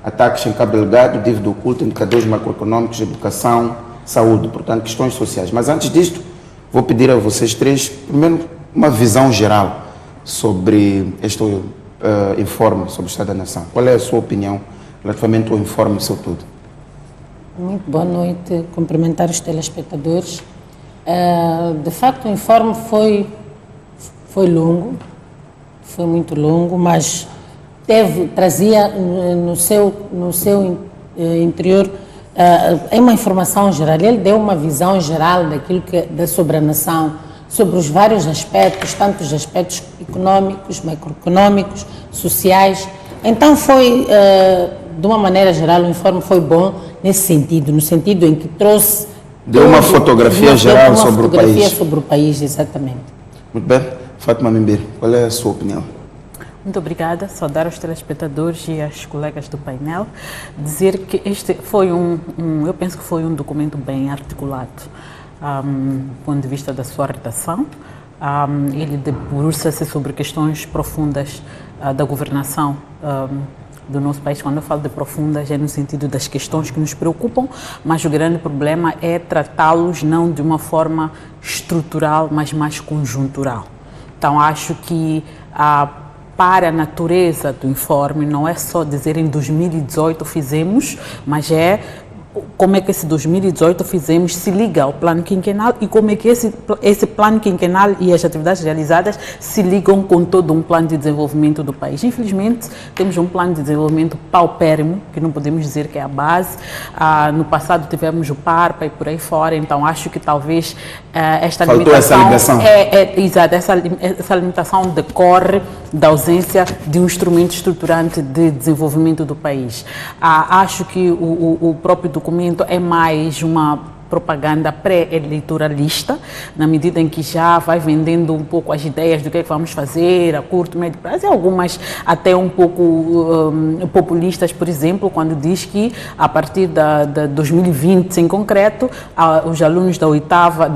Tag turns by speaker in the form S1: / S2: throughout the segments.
S1: ataques em Cabo Delgado devido ao oculto, indicadores macroeconômicos, educação, saúde, portanto, questões sociais. Mas antes disto, vou pedir a vocês três, primeiro, uma visão geral sobre este informe sobre o Estado da Nação. Qual é a sua opinião relativamente ao informe e seu tudo?
S2: Muito boa noite, cumprimentar os telespectadores. De facto, o informe foi longo, foi muito longo, mas trazia no seu interior uma informação geral. Ele deu uma visão geral daquilo sobre a nação, sobre os vários aspectos, tanto os aspectos econômicos, macroeconômicos, sociais. Então foi, de uma maneira geral, o informe foi bom nesse sentido, no sentido em que trouxe...
S1: Deu uma fotografia geral sobre o país. Uma fotografia
S2: sobre o país, exatamente.
S1: Muito bem. Fátima Mimbir, qual é a sua opinião?
S3: Muito obrigada, saudar os telespectadores e as colegas do painel, dizer que este foi eu penso que foi um documento bem articulado, do ponto de vista da sua redação. Ele debruça-se sobre questões profundas da governação do nosso país. Quando eu falo de profundas, é no sentido das questões que nos preocupam, mas o grande problema é tratá-los não de uma forma estrutural, mas mais conjuntural. Então, acho que para a natureza do informe não é só dizer em 2018 fizemos, mas é como é que esse 2018 fizemos se liga ao plano quinquenal e como é que esse plano quinquenal e as atividades realizadas se ligam com todo um plano de desenvolvimento do país. Infelizmente, temos um plano de desenvolvimento paupérrimo, que não podemos dizer que é a base. No passado tivemos o PARPA e por aí fora, então acho que talvez esta
S1: faltou
S3: limitação...
S1: essa ligação.
S3: Exato, essa limitação decorre da ausência de um instrumento estruturante de desenvolvimento do país. Acho que o próprio documento é mais uma propaganda pré-eleitoralista, na medida em que já vai vendendo um pouco as ideias do que é que vamos fazer a curto, médio prazo, e algumas até um pouco populistas, por exemplo, quando diz que a partir de 2020, em concreto, os alunos da oitava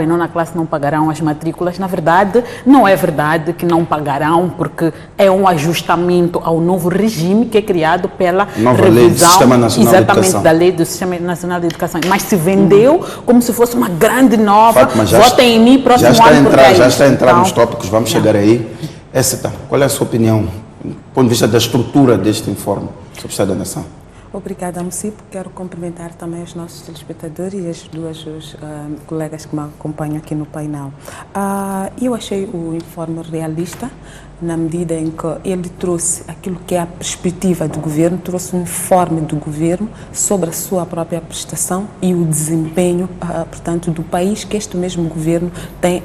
S3: e nona classe não pagarão as matrículas. Na verdade, não é verdade que não pagarão, porque é um ajustamento ao novo regime que é criado pela
S1: nova
S3: revisão,
S1: lei do Sistema Nacional de Educação.
S3: Da lei do Sistema Nacional de Educação, mas se vendeu como se fosse uma grande nova,
S1: Fátima,
S3: votem em mim próximo ano.
S1: Já está a entrar nos tópicos, vamos chegar aí. Qual é a sua opinião, do ponto de vista da estrutura deste informe sobre o Estado da Nação?
S4: Obrigada, Mocipo. Quero cumprimentar também os nossos telespectadores e as duas colegas que me acompanham aqui no painel. Eu achei o informe realista, na medida em que ele trouxe aquilo que é a perspectiva do governo, trouxe um informe do governo sobre a sua própria prestação e o desempenho, portanto, do país que este mesmo governo tem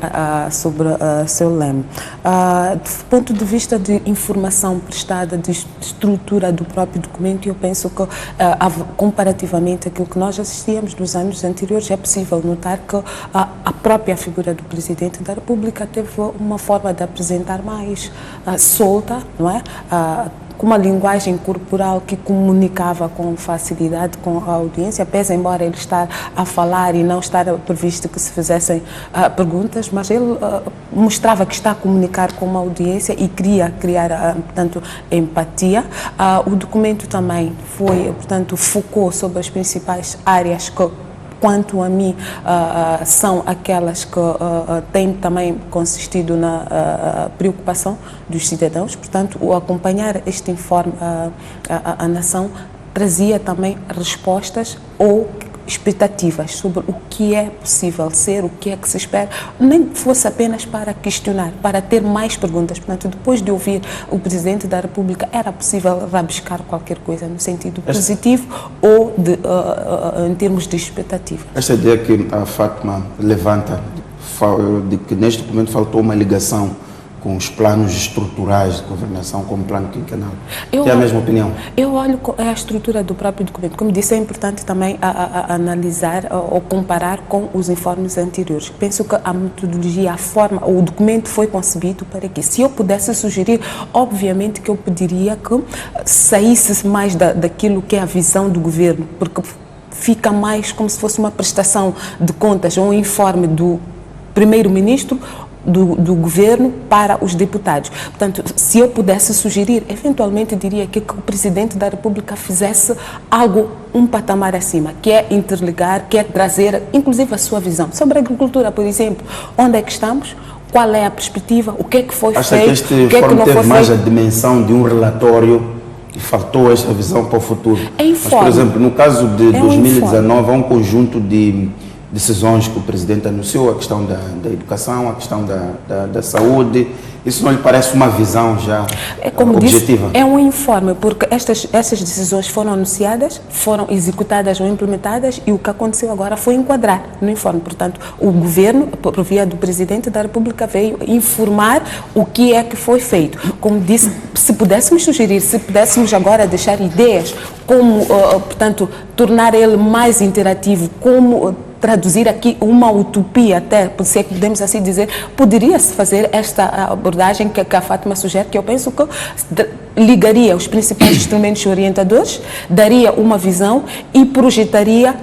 S4: sobre seu leme. Do ponto de vista de informação prestada, de estrutura do próprio documento, eu penso que, comparativamente àquilo que nós assistíamos nos anos anteriores, é possível notar que a própria figura do Presidente da República teve uma forma de apresentar mais solta, não é? Com uma linguagem corporal que comunicava com facilidade com a audiência, pese embora ele estar a falar e não estar previsto que se fizessem perguntas, mas ele mostrava que está a comunicar com uma audiência e queria criar, portanto, empatia. O documento também focou sobre as principais áreas que, quanto a mim, são aquelas que têm também consistido na preocupação dos cidadãos. Portanto, o acompanhar este informe, a nação trazia também respostas ou expectativas sobre o que é possível ser, o que é que se espera, nem que fosse apenas para questionar, para ter mais perguntas. Portanto, depois de ouvir o Presidente da República, era possível rabiscar qualquer coisa no sentido positivo ou em termos de expectativa.
S1: Esta ideia que a Fátima levanta, de que neste documento faltou uma ligação com os planos estruturais de governação, como o plano quinquenal. Tem a mesma opinião? Eu olho a estrutura do próprio documento. Como disse, é importante também analisar ou comparar com os informes anteriores. Penso que a metodologia, a forma, o documento foi concebido para que, se eu pudesse sugerir, obviamente que eu pediria que saísse mais daquilo que é a visão do governo, porque fica mais como se fosse uma prestação de contas ou um informe do Primeiro-Ministro
S4: do governo para os deputados. Portanto, se eu pudesse sugerir, eventualmente diria que o Presidente da República fizesse algo um patamar acima, que é interligar, que é trazer, inclusive, a sua visão sobre a agricultura, por exemplo. Onde é que estamos? Qual é a perspectiva? O que é que foi feito?
S1: Acha que este informe teve mais a dimensão de um relatório e faltou esta visão para o futuro? Mas, por exemplo, no caso de 2019, há um conjunto de decisões que o Presidente anunciou, a questão da educação, a questão da saúde. Isso não lhe parece uma visão já objetiva?
S4: Disse, é um informe, porque essas decisões foram anunciadas, foram executadas ou implementadas e o que aconteceu agora foi enquadrar no informe. Portanto, o governo, por via do Presidente da República, veio informar o que é que foi feito. Como disse, se pudéssemos sugerir, se pudéssemos agora deixar ideias, como, portanto, tornar ele mais interativo, como traduzir aqui uma utopia, até, se é que podemos assim dizer, poderia-se fazer esta abordagem que a Fátima sugere, que eu penso que ligaria os principais instrumentos orientadores, daria uma visão e projetaria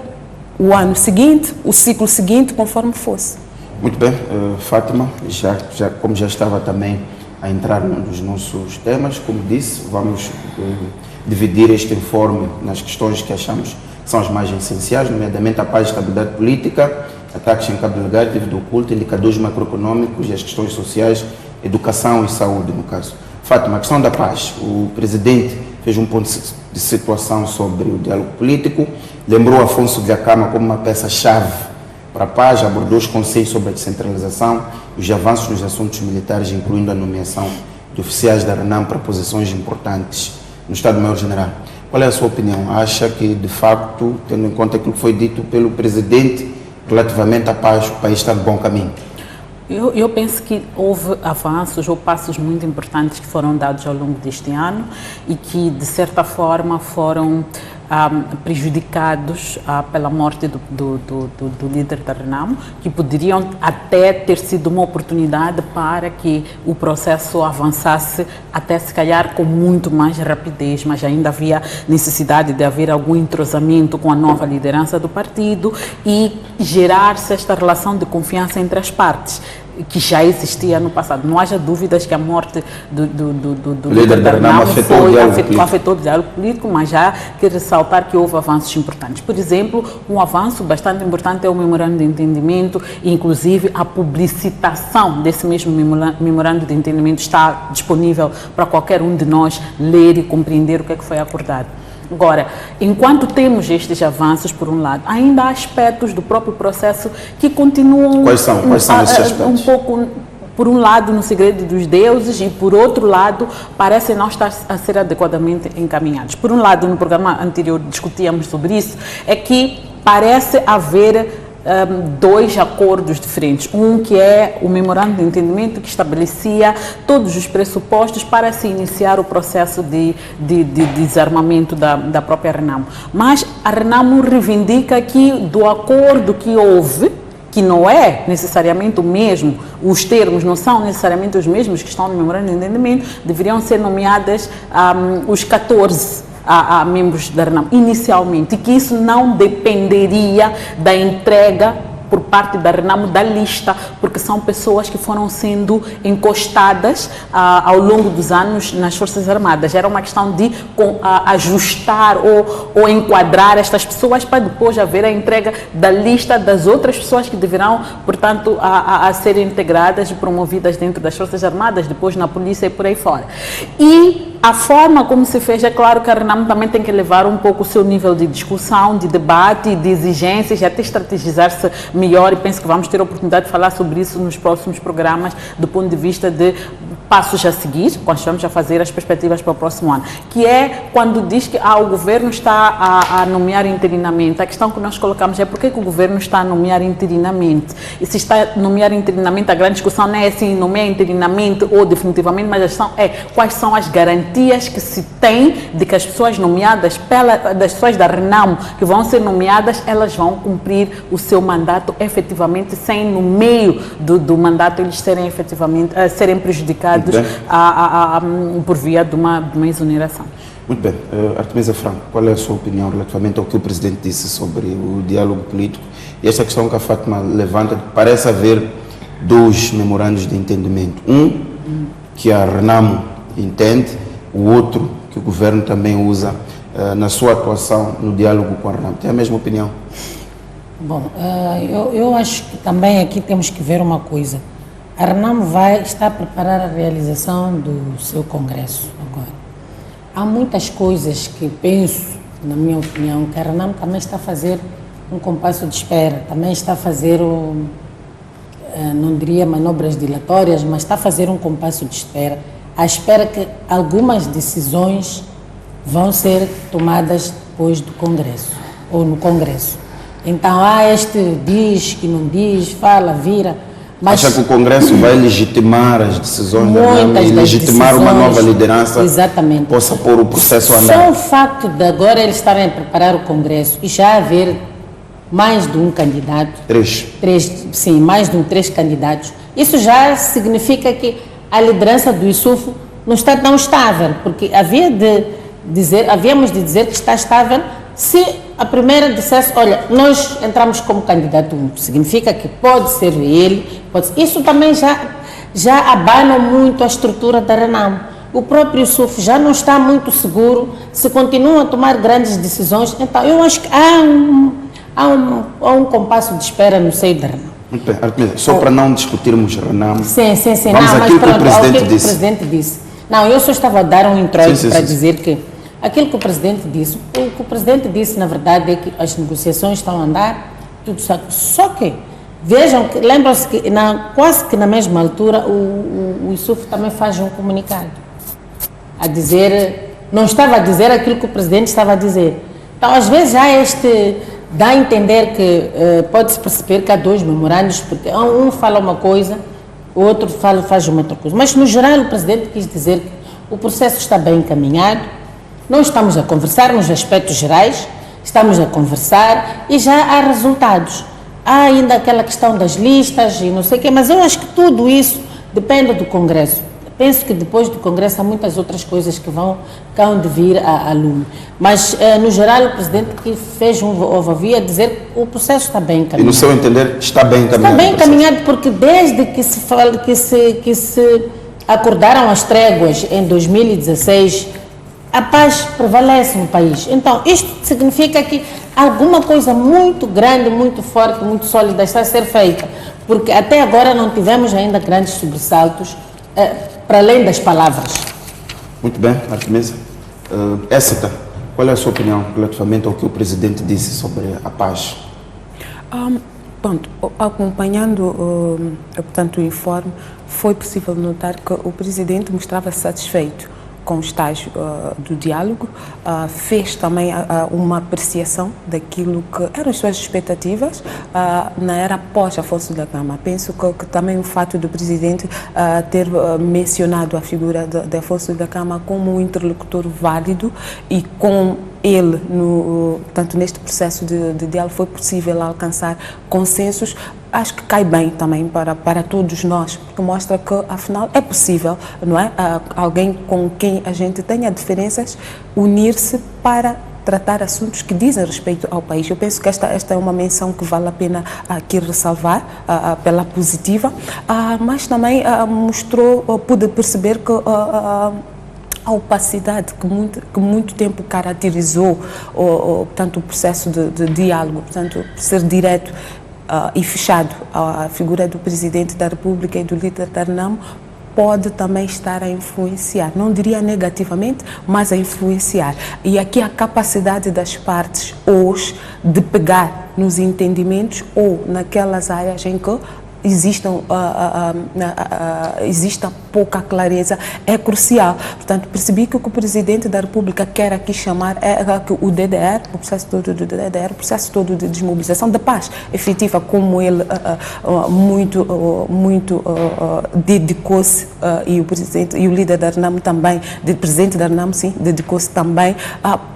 S4: o ano seguinte, o ciclo seguinte, conforme fosse.
S1: Muito bem, Fátima, como já estava também a entrar num dos nossos temas, como disse, vamos dividir este informe nas questões que achamos que são as mais essenciais, nomeadamente a paz e estabilidade política, ataques em cabo legal, dívida oculta, indicadores macroeconômicos e as questões sociais, educação e saúde, no caso. Fátima, a questão da paz. O Presidente fez um ponto de situação sobre o diálogo político, lembrou Afonso de Acama como uma peça-chave para a paz, abordou os conceitos sobre a descentralização, os avanços nos assuntos militares, incluindo a nomeação de oficiais da RENAM para posições importantes no Estado-Maior-General. Qual é a sua opinião? Acha que, de facto, tendo em conta aquilo que foi dito pelo Presidente relativamente à paz, o país está no bom caminho?
S3: Eu penso que houve avanços ou passos muito importantes que foram dados ao longo deste ano e que, de certa forma, foram prejudicados pela morte do líder da RENAM, que poderiam até ter sido uma oportunidade para que o processo avançasse até se calhar com muito mais rapidez, mas ainda havia necessidade de haver algum entrosamento com a nova liderança do partido e gerar-se esta relação de confiança entre as partes, que já existia no passado. Não haja dúvidas que a morte do líder da RENAM afetou o diálogo político, mas já quero ressaltar que houve avanços importantes. Por exemplo, um avanço bastante importante é o memorando de entendimento, inclusive a publicitação desse mesmo memorando de entendimento está disponível para qualquer um de nós ler e compreender o que é que foi acordado. Agora, enquanto temos estes avanços, por um lado, ainda há aspectos do próprio processo que continuam...
S1: Quais são esses aspectos?
S3: Um pouco, por um lado, no segredo dos deuses e, por outro lado, parecem não estar a ser adequadamente encaminhados. Por um lado, no programa anterior discutíamos sobre isso, é que parece haver dois acordos diferentes. Um que é o memorando de entendimento que estabelecia todos os pressupostos para se iniciar o processo de desarmamento da própria RENAM. Mas a RENAM reivindica que do acordo que houve, que não é necessariamente o mesmo, os termos não são necessariamente os mesmos que estão no memorando de entendimento, deveriam ser nomeadas os 14 a membros da RENAM inicialmente, e que isso não dependeria da entrega por parte da RENAM da lista, porque são pessoas que foram sendo encostadas ao longo dos anos nas Forças Armadas. Era uma questão de ajustar ou enquadrar estas pessoas para depois haver a entrega da lista das outras pessoas que deverão, portanto, a serem integradas e promovidas dentro das Forças Armadas, depois na polícia e por aí fora. E a forma como se fez, é claro que a RENAM também tem que levar um pouco o seu nível de discussão, de debate, de exigências, e até estrategizar-se melhor, e penso que vamos ter a oportunidade de falar sobre isso nos próximos programas, do ponto de vista de passos a seguir, quando estamos a fazer as perspectivas para o próximo ano, que é quando diz que o governo está a nomear interinamente. A questão que nós colocamos é por que o governo está a nomear interinamente? E se está a nomear interinamente, a grande discussão não é assim, nomear interinamente ou definitivamente, mas a questão é quais são as garantias que se tem de que as pessoas nomeadas, das pessoas da RENAM que vão ser nomeadas, elas vão cumprir o seu mandato efetivamente, sem no meio do mandato eles serem efetivamente, serem prejudicados por via de uma exoneração.
S1: Muito bem. Artemisa Franco, qual é a sua opinião relativamente ao que o Presidente disse sobre o diálogo político e esta questão que a Fátima levanta? Parece haver 2 memorandos de entendimento. Um que a Renamo entende, o outro que o governo também usa na sua atuação no diálogo com a Renamo. Tem a mesma opinião?
S2: Bom, eu acho que também aqui temos que ver uma coisa. A Renamo está a preparar a realização do seu congresso agora. Há muitas coisas que penso, na minha opinião, que a Renamo também está a fazer um compasso de espera, também está a fazer, não diria manobras dilatórias, mas está a fazer um compasso de espera, à espera que algumas decisões vão ser tomadas depois do congresso, ou no congresso. Então, este diz, que não diz, fala, vira. Mas
S1: acha que o Congresso vai legitimar as decisões da Renamo e legitimar uma nova liderança?
S2: Exatamente.
S1: Possa pôr o processo a andar?
S2: Só o facto de agora eles estarem a preparar o Congresso e já haver mais de um candidato. 3. Sim, mais de 3 candidatos. Isso já significa que a liderança do ISUF não está tão estável, porque havíamos de dizer que está estável se a primeira dissesse, olha, nós entramos como candidato único, significa que pode ser ele, isso também já abana muito a estrutura da Renamo. O próprio SUF já não está muito seguro se continua a tomar grandes decisões, então eu acho que há um compasso de espera no seio da Renamo.
S1: Muito bem, Artemisa, só para não discutirmos Renamo,
S2: sim.
S1: Vamos àquilo que o
S2: Presidente disse. Não, eu só estava a dar um introito para dizer que aquilo que o Presidente disse, o que o Presidente disse, na verdade, é que as negociações estão a andar, tudo certo. Só que, vejam, lembram-se que quase que na mesma altura o ISUF também faz um comunicado, a dizer, não estava a dizer aquilo que o Presidente estava a dizer. Então, às vezes, dá a entender que pode-se perceber que há 2 memorandos, porque um fala uma coisa, o outro faz uma outra coisa. Mas, no geral, o Presidente quis dizer que o processo está bem encaminhado. Nós estamos a conversar nos aspectos gerais, estamos a conversar e já há resultados. Há ainda aquela questão das listas e não sei o quê, mas eu acho que tudo isso depende do Congresso. Penso que depois do Congresso há muitas outras coisas que vão de vir à lume. Mas, no geral, o Presidente que fez ouvia dizer que o processo está bem encaminhado.
S1: E no seu entender, está bem encaminhado?
S2: Está bem encaminhado porque desde que se acordaram as tréguas em 2016, a paz prevalece no país. Então, isto significa que alguma coisa muito grande, muito forte, muito sólida está a ser feita, porque até agora não tivemos ainda grandes sobressaltos, para além das palavras.
S1: Muito bem, Artemisa. Écita, qual é a sua opinião relativamente ao que o Presidente disse sobre a paz?
S4: Acompanhando portanto, o informe, foi possível notar que o Presidente mostrava-se satisfeito com o estágio do diálogo, fez também uma apreciação daquilo que eram as suas expectativas na era pós Afonso da Gama. Penso que também o fato do Presidente ter mencionado a figura de Afonso da Gama como um interlocutor válido e com ele, portanto, neste processo de diálogo, foi possível alcançar consensos. Acho que cai bem também para todos nós, porque mostra que, afinal, é possível, não é? Alguém com quem a gente tenha diferenças, unir-se para tratar assuntos que dizem respeito ao país. Eu penso que esta é uma menção que vale a pena aqui ressalvar, pela positiva, mas também pude perceber que a opacidade que muito tempo caracterizou portanto, o processo de diálogo, portanto, ser direto e fechado a figura do Presidente da República e do líder da Renamo, pode também estar a influenciar, não diria negativamente, mas a influenciar. E aqui a capacidade das partes hoje de pegar nos entendimentos ou naquelas áreas em que exista pouca clareza, é crucial. Portanto, percebi que o que o Presidente da República quer aqui chamar é que o DDR, o processo todo do DDR, o processo todo de desmobilização da paz efetiva, como ele muito dedicou-se, e o Presidente e o líder da Renamo também, o Presidente da Renamo, sim, dedicou-se também,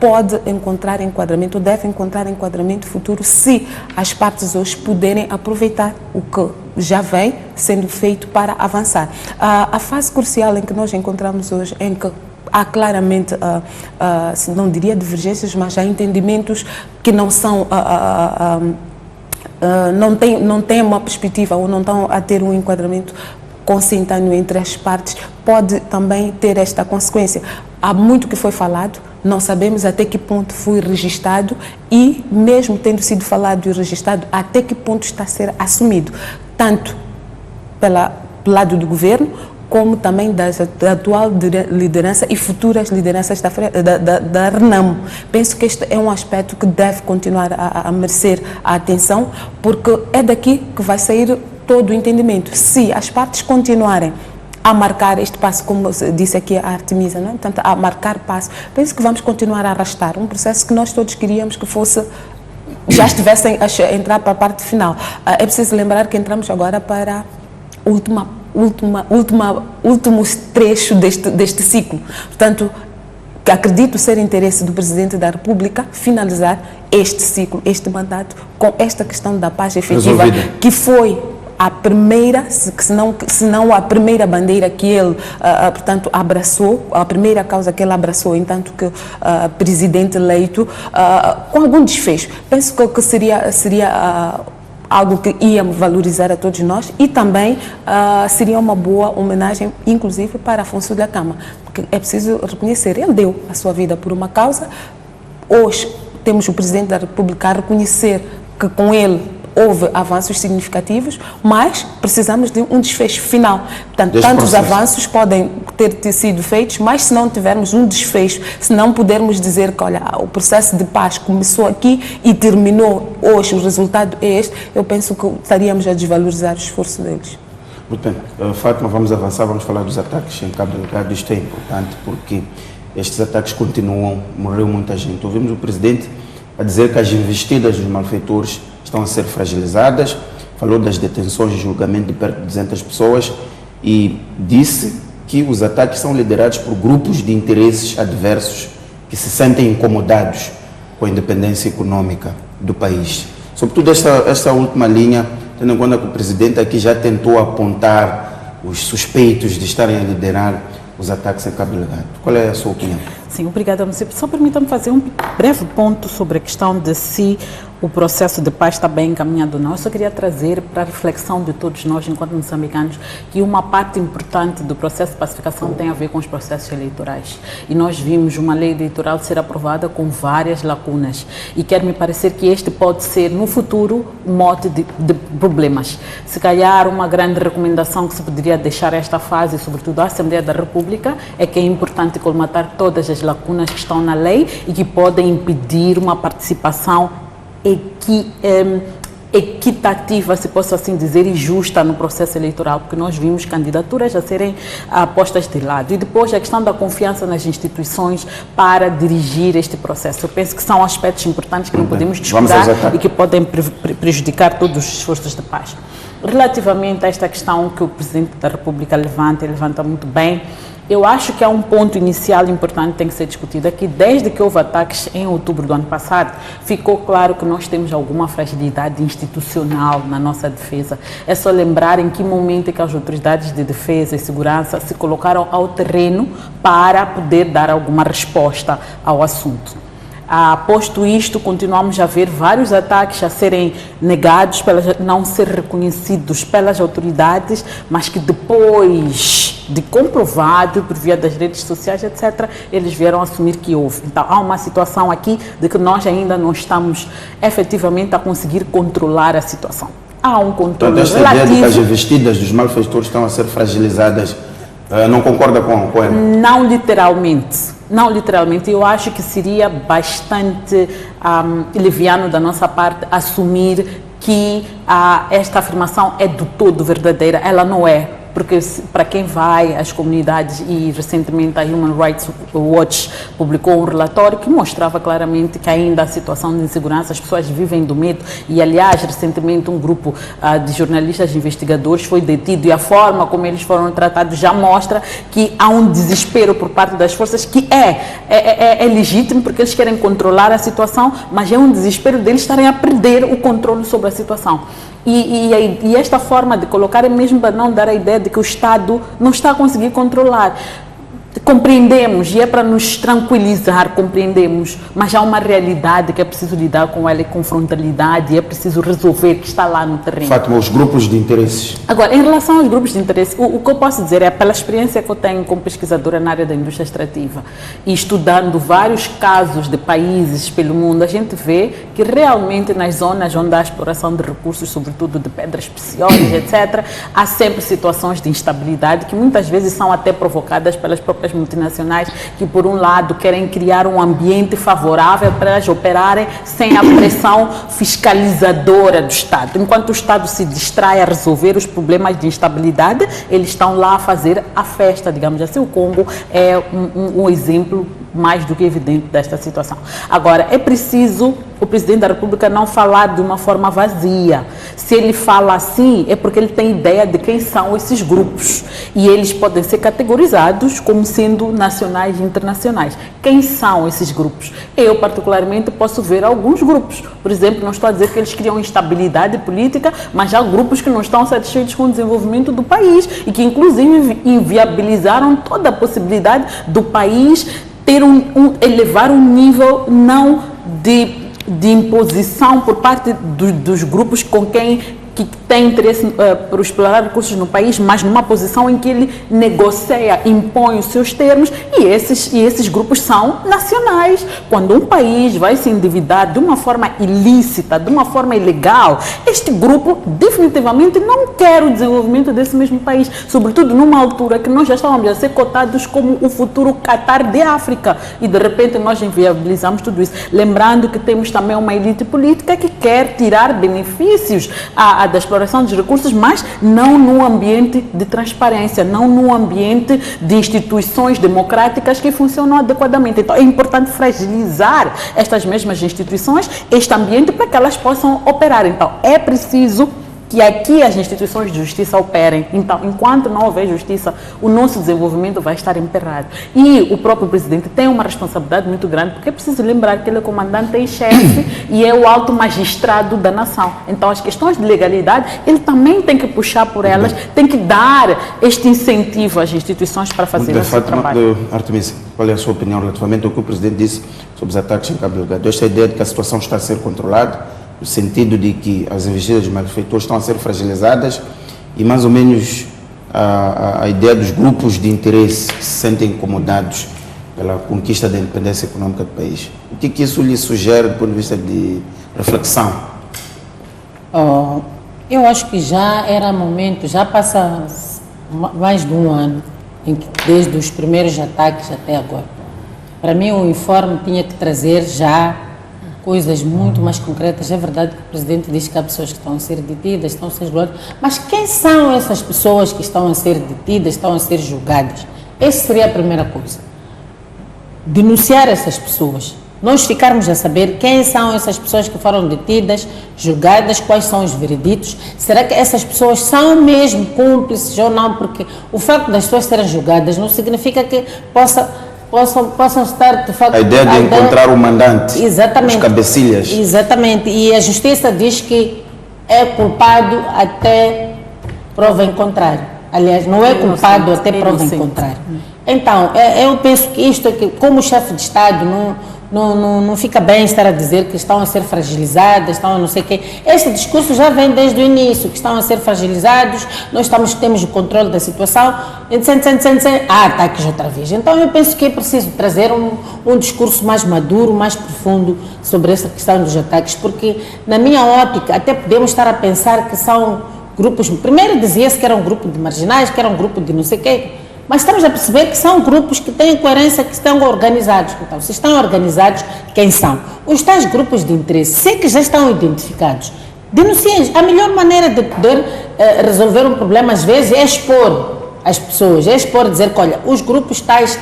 S4: pode encontrar enquadramento, ou deve encontrar enquadramento futuro, se as partes hoje puderem aproveitar o que já vem sendo feito para avançar. A fase crucial em que nós encontramos hoje, em que há claramente, não diria divergências, mas há entendimentos que não são não tem uma perspectiva ou não estão a ter um enquadramento consentâneo entre as partes, pode também ter esta consequência. Há muito que foi falado, não sabemos até que ponto foi registado e, mesmo tendo sido falado e registado, até que ponto está a ser assumido, tanto pelo lado do governo, como também da atual liderança e futuras lideranças da RENAMO. Penso que este é um aspecto que deve continuar a merecer a atenção, porque é daqui que vai sair todo o entendimento. Se as partes continuarem a marcar este passo, como disse aqui a Artemisa, não é? Portanto, a marcar passo, penso que vamos continuar a arrastar um processo que nós todos queríamos que fosse, já estivessem a entrar para a parte final. É preciso lembrar que entramos agora para o último trecho deste ciclo. Portanto, acredito ser interesse do Presidente da República finalizar este ciclo, este mandato, com esta questão da paz efetiva, que foi a primeira, se não a primeira bandeira que ele, portanto, abraçou, a primeira causa que ele abraçou, enquanto que presidente eleito, com algum desfecho. Penso que seria algo que ia valorizar a todos nós e também seria uma boa homenagem, inclusive, para Afonso da Cama, porque é preciso reconhecer, ele deu a sua vida por uma causa. Hoje temos o Presidente da República a reconhecer que com ele houve avanços significativos, mas precisamos de um desfecho final. Portanto, tantos avanços podem ter sido feitos, mas se não tivermos um desfecho, se não pudermos dizer que, olha, o processo de paz começou aqui e terminou hoje, o resultado é este, eu penso que estaríamos a desvalorizar o esforço deles.
S1: Muito bem. Fátima, vamos avançar, vamos falar dos ataques em Cabo Delgado. Isto é importante porque estes ataques continuam, morreu muita gente. Ouvimos o Presidente a dizer que as investidas dos malfeitores estão a ser fragilizadas, falou das detenções e julgamento de perto de 200 pessoas e disse que os ataques são liderados por grupos de interesses adversos que se sentem incomodados com a independência econômica do país. Sobretudo esta última linha, tendo em conta que o Presidente aqui já tentou apontar os suspeitos de estarem a liderar os ataques em Cabo Delgado. Qual é a sua opinião?
S3: Sim, obrigada, município. Só permita-me fazer um breve ponto sobre a questão de se o processo de paz está bem encaminhado ou não. Eu só queria trazer para a reflexão de todos nós, enquanto moçambicanos, que uma parte importante do processo de pacificação tem a ver com os processos eleitorais. E nós vimos uma lei eleitoral ser aprovada com várias lacunas. E quer me parecer que este pode ser, no futuro, um mote de problemas. Se calhar, uma grande recomendação que se poderia deixar esta fase, sobretudo à Assembleia da República, é que é importante colmatar todas as lacunas que estão na lei e que podem impedir uma participação equitativa, se posso assim dizer, e justa no processo eleitoral, porque nós vimos candidaturas a serem postas de lado. E depois a questão da confiança nas instituições para dirigir este processo. Eu penso que são aspectos importantes que não podemos descuidar e que podem prejudicar todos os esforços de paz. Relativamente a esta questão que o Presidente da República levanta muito bem, eu acho que há um ponto inicial importante que tem que ser discutido aqui. Desde que houve ataques em outubro do ano passado, ficou claro que nós temos alguma fragilidade institucional na nossa defesa. É só lembrar em que momento é que as autoridades de defesa e segurança se colocaram ao terreno para poder dar alguma resposta ao assunto. Posto isto, continuamos a ver vários ataques a serem negados, não ser reconhecidos pelas autoridades, mas que depois de comprovado por via das redes sociais, etc., eles vieram assumir que houve. Então, há uma situação aqui de que nós ainda não estamos efetivamente a conseguir controlar a situação. Há um controle relativo.
S1: Esta ideia de que as investidas dos malfeitores estão a ser fragilizadas, não concorda com ela?
S3: Não literalmente. Não literalmente, eu acho que seria bastante leviano da nossa parte assumir que esta afirmação é do todo verdadeira. Ela não é, porque para quem vai às comunidades, e recentemente a Human Rights Watch publicou um relatório que mostrava claramente que ainda a situação de insegurança, as pessoas vivem do medo, e aliás recentemente um grupo de jornalistas investigadores foi detido, e a forma como eles foram tratados já mostra que há um desespero por parte das forças que é legítimo, porque eles querem controlar a situação, mas é um desespero deles estarem a perder o controle sobre a situação. E esta forma de colocar é mesmo para não dar a ideia de que o Estado não está a conseguir controlar. compreendemos, e é para nos tranquilizar, compreendemos, mas há uma realidade que é preciso lidar com ela com frontalidade, e é preciso resolver, que está lá no terreno.
S1: Fátima, os grupos de interesses.
S3: Agora, em relação aos grupos de interesse, o que eu posso dizer é, pela experiência que eu tenho como pesquisadora na área da indústria extrativa e estudando vários casos de países pelo mundo, a gente vê que realmente nas zonas onde há exploração de recursos, sobretudo de pedras preciosas, etc., há sempre situações de instabilidade que muitas vezes são até provocadas pelas próprias multinacionais que, por um lado, querem criar um ambiente favorável para elas operarem sem a pressão fiscalizadora do Estado. Enquanto o Estado se distrai a resolver os problemas de instabilidade, eles estão lá a fazer a festa, digamos assim. O Congo é um exemplo mais do que evidente desta situação. Agora, é preciso o Presidente da República não falar de uma forma vazia. Se ele fala assim, é porque ele tem ideia de quem são esses grupos. E eles podem ser categorizados como sendo nacionais e internacionais. Quem são esses grupos? Eu, particularmente, posso ver alguns grupos. Por exemplo, não estou a dizer que eles criam instabilidade política, mas há grupos que não estão satisfeitos com o desenvolvimento do país e que, inclusive, inviabilizaram toda a possibilidade do país ter elevar um nível não de imposição por parte dos grupos com quem que tem interesse por explorar recursos no país, mas numa posição em que ele negocia, impõe os seus termos, e esses grupos são nacionais. Quando um país vai se endividar de uma forma ilícita, de uma forma ilegal, este grupo definitivamente não quer o desenvolvimento desse mesmo país, sobretudo numa altura que nós já estávamos a ser cotados como o futuro Qatar de África, e de repente nós inviabilizamos tudo isso. Lembrando que temos também uma elite política que quer tirar benefícios da exploração dos recursos, mas não no ambiente de transparência, não no ambiente de instituições democráticas que funcionam adequadamente. Então é importante fragilizar estas mesmas instituições, este ambiente, para que elas possam operar. Então é preciso que aqui as instituições de justiça operem. Então, enquanto não houver justiça, o nosso desenvolvimento vai estar emperrado. E o próprio presidente tem uma responsabilidade muito grande, porque é preciso lembrar que ele é comandante em chefe e é o alto magistrado da nação. Então, as questões de legalidade, ele também tem que puxar por elas, tem que dar este incentivo às instituições para fazer o seu trabalho.
S1: Artemisia, qual é a sua opinião relativamente ao que o presidente disse sobre os ataques em Cabo Delgado? Esta ideia de que a situação está a ser controlada, no sentido de que as investidas dos malfeitores estão a ser fragilizadas, e mais ou menos a ideia dos grupos de interesse que se sentem incomodados pela conquista da independência econômica do país. O que isso lhe sugere do ponto de vista de reflexão?
S2: Eu acho que já era momento, já passa mais de um ano, desde os primeiros ataques até agora. Para mim, o informe tinha que trazer já coisas muito mais concretas. É verdade que o presidente diz que há pessoas que estão a ser detidas, estão a ser julgadas, mas quem são essas pessoas que estão a ser detidas, estão a ser julgadas? Essa seria a primeira coisa. Denunciar essas pessoas. Nós ficarmos a saber quem são essas pessoas que foram detidas, julgadas, quais são os vereditos. Será que essas pessoas são mesmo cúmplices ou não? Porque o facto das pessoas serem julgadas não significa que possam estar, de facto...
S1: A ideia de encontrar o mandante,
S2: exatamente,
S1: os cabecilhas.
S2: Exatamente, e a justiça diz que é culpado até prova em contrário. Aliás, não é culpado até prova em contrário. Então, eu penso que isto é que, como chefe de Estado, não fica bem estar a dizer que estão a ser fragilizadas, estão a não sei o quê. Esse discurso já vem desde o início, que estão a ser fragilizados, nós temos o controle da situação, ataques outra vez. Então eu penso que é preciso trazer um discurso mais maduro, mais profundo sobre essa questão dos ataques, porque na minha ótica até podemos estar a pensar que são grupos, primeiro dizia-se que era um grupo de marginais, que era um grupo de não sei o quê, mas estamos a perceber que são grupos que têm coerência, que estão organizados. Então, se estão organizados, quem são? Os tais grupos de interesse, se que já estão identificados, denunciem. A melhor maneira de poder resolver um problema, às vezes, é expor as pessoas, é expor, dizer que, olha, os grupos tais,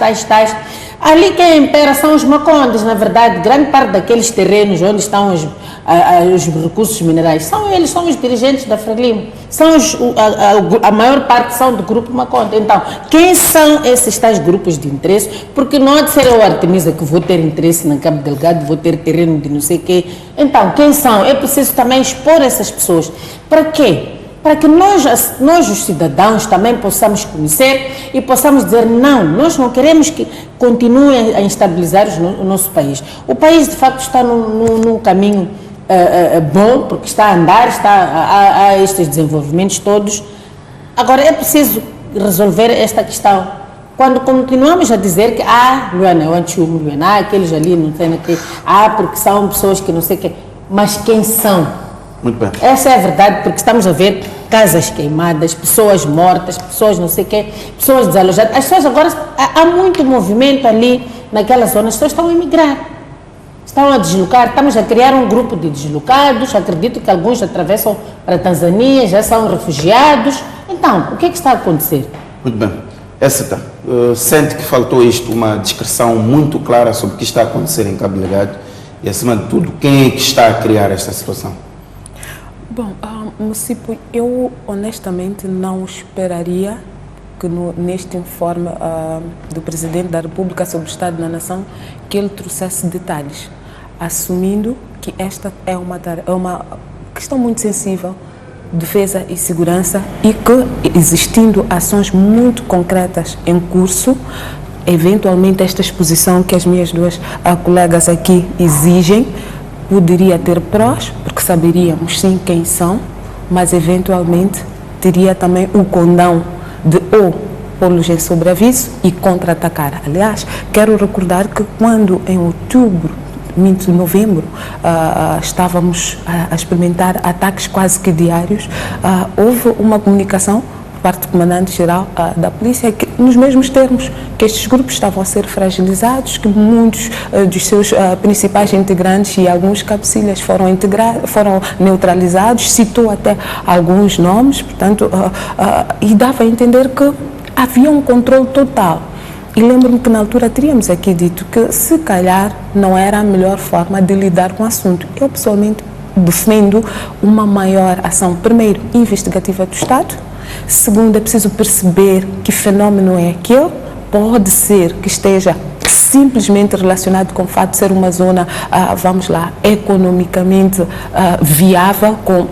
S2: ali quem impera são os macondes, na verdade, grande parte daqueles terrenos onde estão os recursos minerais, são eles, são os dirigentes da Frelimo, a maior parte são do grupo Maconde. Então, quem são esses tais grupos de interesse? Porque não há de ser eu, Artemisia, que vou ter interesse na Cabo Delgado, vou ter terreno de não sei o quê. Então, quem são? É preciso também expor essas pessoas. Para quê? para que nós os cidadãos também possamos conhecer e possamos dizer não, nós não queremos que continue a instabilizar o nosso país. O país, de facto, está num caminho bom, porque está a andar, há estes desenvolvimentos todos. Agora, é preciso resolver esta questão. Quando continuamos a dizer que, Luana, eu anti-humo, Luana, aqueles ali, não sei o que, porque são pessoas que não sei o que, mas quem são?
S1: Muito bem.
S2: Essa é a verdade, porque estamos a ver casas queimadas, pessoas mortas, pessoas não sei o quê, pessoas desalojadas. As pessoas agora, há muito movimento ali naquela zona, as pessoas estão a emigrar, estão a deslocar, estamos a criar um grupo de deslocados, acredito que alguns atravessam para a Tanzânia, já são refugiados. Então, o que é que está a acontecer?
S1: Muito bem. Éssita, sente que faltou uma descrição muito clara sobre o que está a acontecer em Cabo Delgado e, acima de tudo, quem é que está a criar esta situação?
S4: Bom, Mucipo, eu honestamente não esperaria que neste informe do Presidente da República sobre o Estado da Nação que ele trouxesse detalhes, assumindo que esta é uma questão muito sensível, defesa e segurança, e que, existindo ações muito concretas em curso, eventualmente esta exposição que as minhas duas colegas aqui exigem poderia ter prós, porque saberíamos sim quem são, mas eventualmente teria também o condão de pô-los em sobreaviso e contra-atacar. Aliás, quero recordar que quando em novembro, estávamos a experimentar ataques quase que diários, houve uma comunicação por parte do comandante-geral da polícia que, nos mesmos termos, que estes grupos estavam a ser fragilizados, que muitos dos seus principais integrantes e alguns cabecilhas foram neutralizados, citou até alguns nomes, portanto, e dava a entender que havia um controle total. E lembro-me que na altura teríamos aqui dito que, se calhar, não era a melhor forma de lidar com o assunto. Eu, pessoalmente, defendo uma maior ação, primeiro, investigativa do Estado. Segundo, é preciso perceber que fenómeno é aquele. Pode ser que esteja simplesmente relacionado com o fato de ser uma zona, economicamente viável, com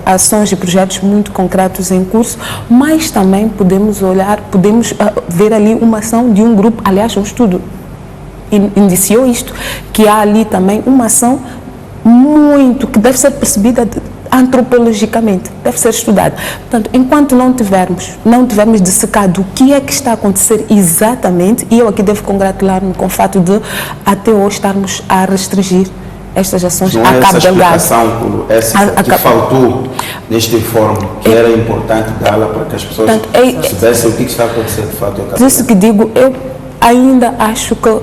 S4: ações e projetos muito concretos em curso, mas também podemos ver ali uma ação de um grupo, aliás, um estudo indiciou isto, que há ali também uma ação que deve ser percebida antropologicamente, deve ser estudada. Portanto, enquanto não tivermos dissecado o que é que está a acontecer exatamente, e eu aqui devo congratular-me com o fato de até hoje estarmos a restringir estas ações a Cabo Delgado.
S1: Essa que faltou neste informe, que era importante dá-la para que as pessoas soubessem o que está a acontecer de fato em Cabo Delgado.
S4: Por isso que digo, eu ainda acho que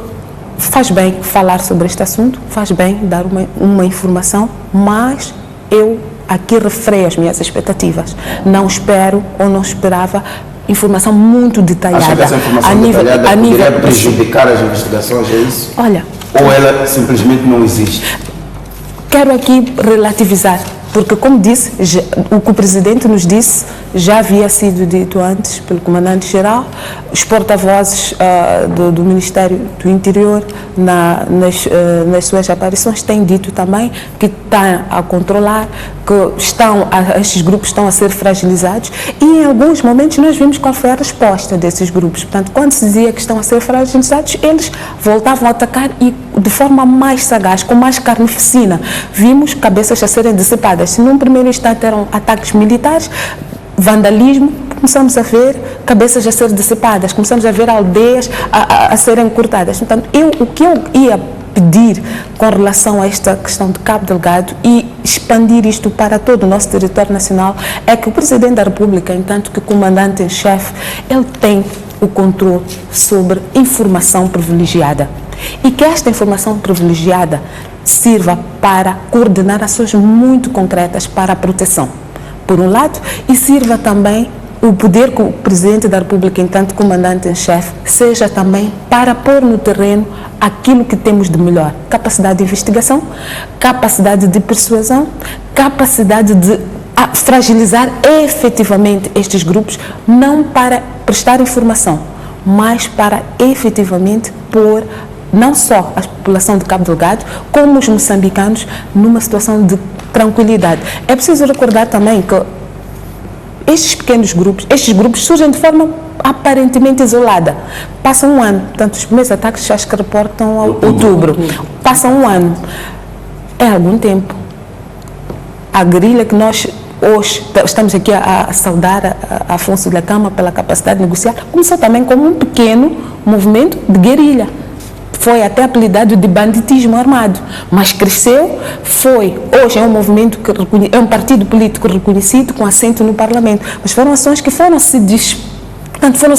S4: faz bem falar sobre este assunto, faz bem dar uma informação, mas eu aqui refreio as minhas expectativas. Não espero ou não esperava informação muito detalhada.
S1: Acha que essa informação detalhada poderia prejudicar as investigações, é isso?
S4: Olha,
S1: ou ela simplesmente não existe?
S4: Quero aqui relativizar, porque, como disse, o que o Presidente nos disse já havia sido dito antes pelo Comandante-Geral. Os porta-vozes do Ministério do Interior, nas suas aparições, têm dito também que estão a controlar, que estes grupos estão a ser fragilizados, e em alguns momentos nós vimos qual foi a resposta desses grupos. Portanto, quando se dizia que estão a ser fragilizados, eles voltavam a atacar, e de forma mais sagaz, com mais carnificina. Vimos cabeças a serem dissipadas. Se num primeiro instante eram ataques militares, vandalismo, começamos a ver cabeças a serem dissipadas, começamos a ver aldeias a serem cortadas. Portanto, o que eu ia pedir com relação a esta questão de Cabo Delgado e expandir isto para todo o nosso território nacional é que o Presidente da República, enquanto que comandante em chefe, ele tem o controle sobre informação privilegiada, e que esta informação privilegiada sirva para coordenar ações muito concretas para a proteção, por um lado, e sirva também o poder que o Presidente da República, enquanto comandante em chefe, seja também para pôr no terreno aquilo que temos de melhor: capacidade de investigação, capacidade de persuasão, capacidade de fragilizar efetivamente estes grupos, não para prestar informação, mas para efetivamente pôr não só a população de Cabo Delgado, como os moçambicanos, numa situação de tranquilidade. É preciso recordar também que estes grupos surgem de forma aparentemente isolada. Passa um ano, portanto, os primeiros ataques acho que reportam a outubro. Passa um ano. É algum tempo. A guerrilha que nós hoje estamos aqui a saudar a Afonso da Cama pela capacidade de negociar, começou também como um pequeno movimento de guerrilha. Foi até apelidado de banditismo armado, mas cresceu, hoje é um movimento, é um partido político reconhecido com assento no Parlamento, mas foram ações que foram se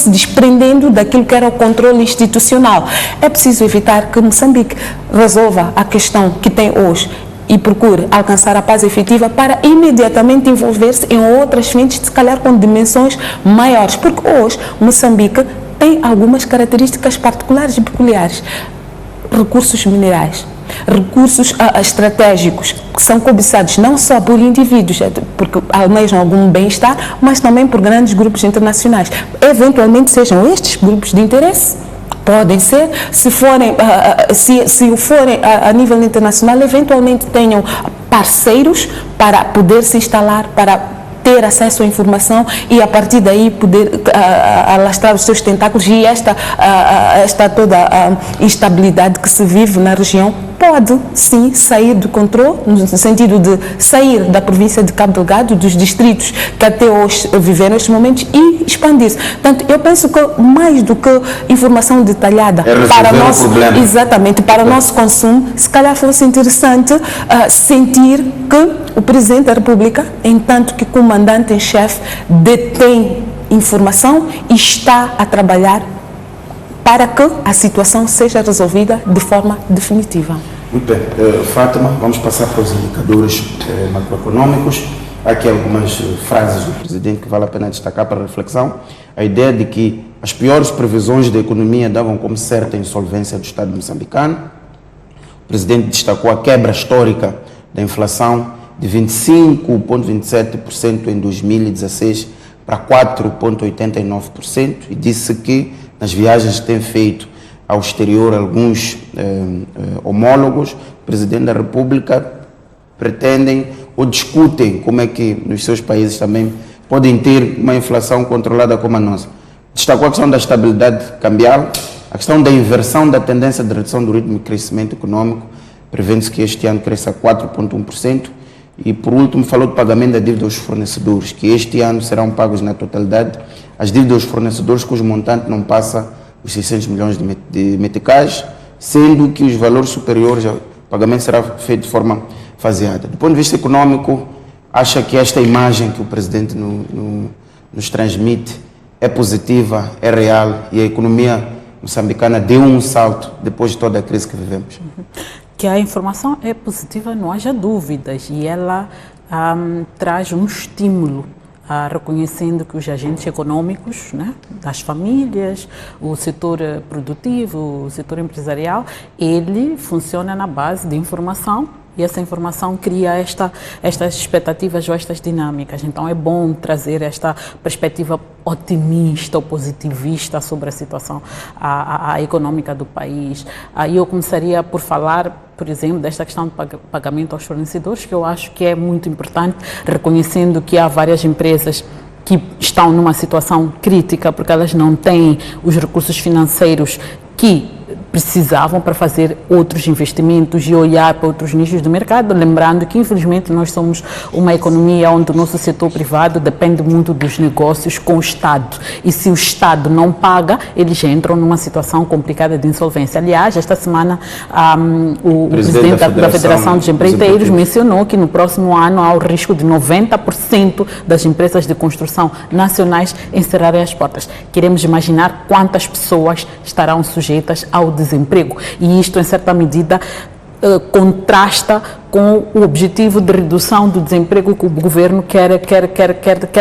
S4: desprendendo daquilo que era o controle institucional. É preciso evitar que Moçambique resolva a questão que tem hoje e procure alcançar a paz efetiva para imediatamente envolver-se em outras frentes, se calhar com dimensões maiores, porque hoje Moçambique tem algumas características particulares e peculiares. Recursos minerais, recursos estratégicos, que são cobiçados não só por indivíduos, porque almejam algum bem-estar, mas também por grandes grupos internacionais. Eventualmente sejam estes grupos de interesse, podem ser, se forem a nível internacional, eventualmente tenham parceiros para poder se instalar, para ter acesso à informação e a partir daí poder alastrar os seus tentáculos, e esta toda a instabilidade que se vive na região pode sim sair do controle, no sentido de sair da província de Cabo Delgado, dos distritos que até hoje viveram nestes momentos, e expandir-se. Portanto, eu penso que mais do que informação detalhada para o nosso consumo, se calhar fosse interessante sentir que o Presidente da República, entanto que comandante em chefe, detém informação e está a trabalhar para que a situação seja resolvida de forma definitiva.
S1: Muito bem. Fátima, vamos passar para os indicadores macroeconômicos. Há aqui algumas frases do Presidente que vale a pena destacar para a reflexão. A ideia de que as piores previsões da economia davam como certa a insolvência do Estado moçambicano. O Presidente destacou a quebra histórica da inflação de 25,27% em 2016 para 4,89% e disse que nas viagens que tem feito ao exterior alguns homólogos, o Presidente da República pretendem ou discutem como é que nos seus países também podem ter uma inflação controlada como a nossa. Destacou a questão da estabilidade cambial, a questão da inversão da tendência de redução do ritmo de crescimento econômico, prevendo-se que este ano cresça 4,1%. E, por último, falou do pagamento da dívida aos fornecedores, que este ano serão pagos na totalidade as dívidas aos fornecedores cujo montante não passa os 600 milhões de meticais, sendo que os valores superiores ao pagamento será feito de forma faseada. Do ponto de vista econômico, acha que esta imagem que o Presidente nos transmite é positiva, é real e a economia moçambicana deu um salto depois de toda a crise que vivemos?
S3: Que a informação é positiva, não haja dúvidas, e ela traz um estímulo, reconhecendo que os agentes econômicos, né, das famílias, o setor produtivo, o setor empresarial, ele funciona na base de informação. E essa informação cria estas expectativas ou estas dinâmicas. Então é bom trazer esta perspectiva otimista ou positivista sobre a situação a econômica do país. Aí eu começaria por falar, por exemplo, desta questão do pagamento aos fornecedores, que eu acho que é muito importante, reconhecendo que há várias empresas que estão numa situação crítica porque elas não têm os recursos financeiros que precisavam para fazer outros investimentos e olhar para outros nichos do mercado, lembrando que infelizmente nós somos uma economia onde o nosso setor privado depende muito dos negócios com o Estado, e se o Estado não paga, eles entram numa situação complicada de insolvência. Aliás, esta semana o Presidente da Federação dos Empreiteiros mencionou que no próximo ano há o risco de 90% das empresas de construção nacionais encerrarem as portas. Queremos imaginar quantas pessoas estarão sujeitas ao desemprego, e isto em certa medida contrasta com o objetivo de redução do desemprego que o governo quer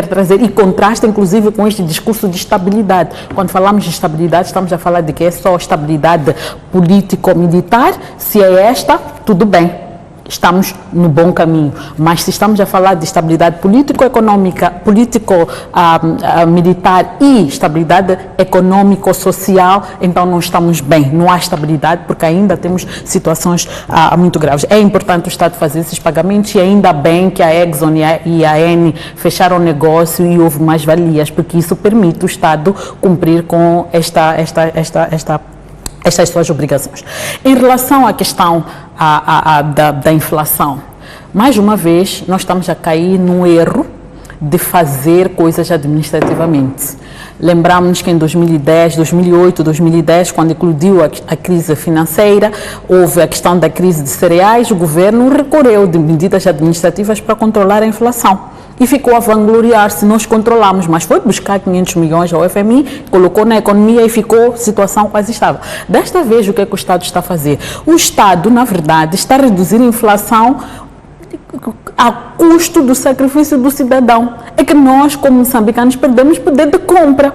S3: trazer, e contrasta inclusive com este discurso de estabilidade. Quando falamos de estabilidade, estamos a falar de que é só estabilidade político-militar. Se é esta, tudo bem. estamos no bom caminho. Mas se estamos a falar de estabilidade político-econômica, político-militar e estabilidade econômico-social, então não estamos bem, não há estabilidade, porque ainda temos situações muito graves. É importante o Estado fazer esses pagamentos, e ainda bem que a Exxon e a Eni fecharam o negócio e houve mais valias, porque isso permite o Estado cumprir com estas suas obrigações. Em relação à questão da inflação, mais uma vez, nós estamos a cair no erro de fazer coisas administrativamente. Lembramos que em 2010, 2008, 2010, quando eclodiu a crise financeira, houve a questão da crise de cereais, o governo recorreu de medidas administrativas para controlar a inflação. E ficou a vangloriar-se, nós controlamos, mas foi buscar 500 milhões ao FMI, colocou na economia e ficou situação quase estável. Desta vez, o que é que o Estado está a fazer? O Estado, na verdade, está a reduzir a inflação a custo do sacrifício do cidadão. É que nós, como moçambicanos, perdemos poder de compra.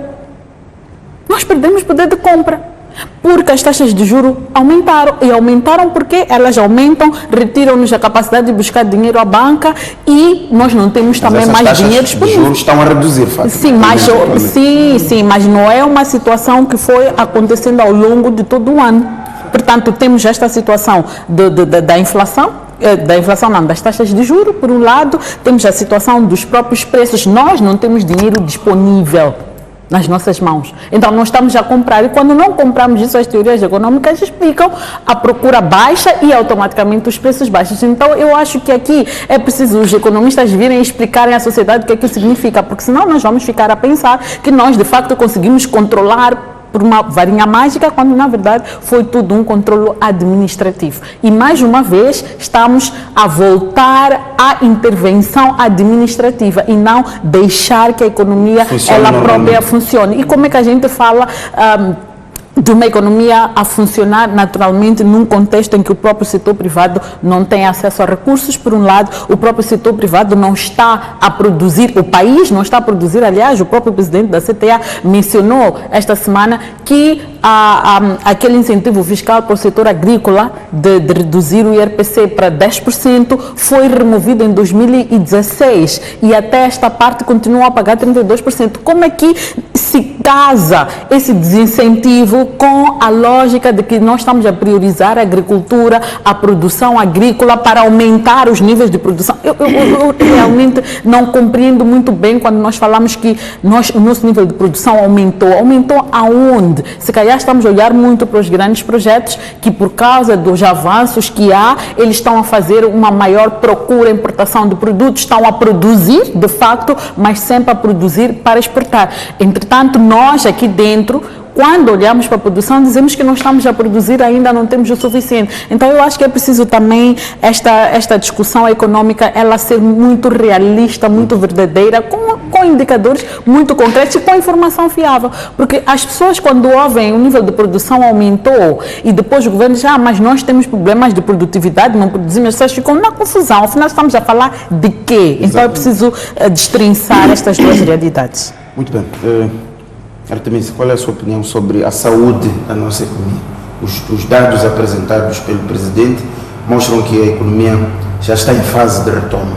S3: Nós perdemos poder de compra. Porque as taxas de juros aumentaram. E aumentaram porque elas aumentam, retiram-nos a capacidade de buscar dinheiro à banca e nós não temos também mais dinheiro disponível.
S1: Os juros estão a reduzir, Fátima.
S3: Sim, mas não é uma situação que foi acontecendo ao longo de todo o ano. Portanto, temos esta situação da inflação, das taxas de juros, por um lado, temos a situação dos próprios preços. Nós não temos dinheiro disponível nas nossas mãos. Então, nós estamos a comprar, e quando não compramos isso, as teorias econômicas explicam a procura baixa e automaticamente os preços baixos. Então, eu acho que aqui é preciso os economistas virem explicarem à sociedade o que é que isso significa, porque senão nós vamos ficar a pensar que nós, de facto, conseguimos controlar por uma varinha mágica, quando na verdade foi tudo um controle administrativo. E mais uma vez estamos a voltar à intervenção administrativa e não deixar que a economia ela própria funcione. E como é que a gente fala de uma economia a funcionar naturalmente num contexto em que o próprio setor privado não tem acesso a recursos? Por um lado, o próprio setor privado não está a produzir, o país não está a produzir. Aliás, o próprio presidente da CTA mencionou esta semana que aquele incentivo fiscal para o setor agrícola de reduzir o IRPC para 10% foi removido em 2016 e até esta parte continua a pagar 32%. Como é que se casa esse desincentivo com a lógica de que nós estamos a priorizar a agricultura, a produção agrícola para aumentar os níveis de produção? Eu realmente não compreendo muito bem quando nós falamos que o nosso nível de produção aumentou. Aumentou aonde? Se calhar estamos a olhar muito para os grandes projetos que, por causa dos avanços que há, eles estão a fazer uma maior procura, importação de produtos, estão a produzir, de facto, mas sempre a produzir para exportar. Entretanto, nós aqui dentro, quando olhamos para a produção, dizemos que não estamos a produzir, ainda não temos o suficiente. Então, eu acho que é preciso também esta discussão econômica, ela ser muito realista, muito verdadeira, com indicadores muito concretos e com informação fiável. Porque as pessoas, quando ouvem o nível de produção aumentou e depois o governo diz, mas nós temos problemas de produtividade, não produzimos, as pessoas ficam na confusão. Afinal, estamos a falar de quê? Então, é preciso destrinçar estas duas realidades.
S1: Muito bem. Artemisia, qual é a sua opinião sobre a saúde da nossa economia? Os dados apresentados pelo presidente mostram que a economia já está em fase de retorno.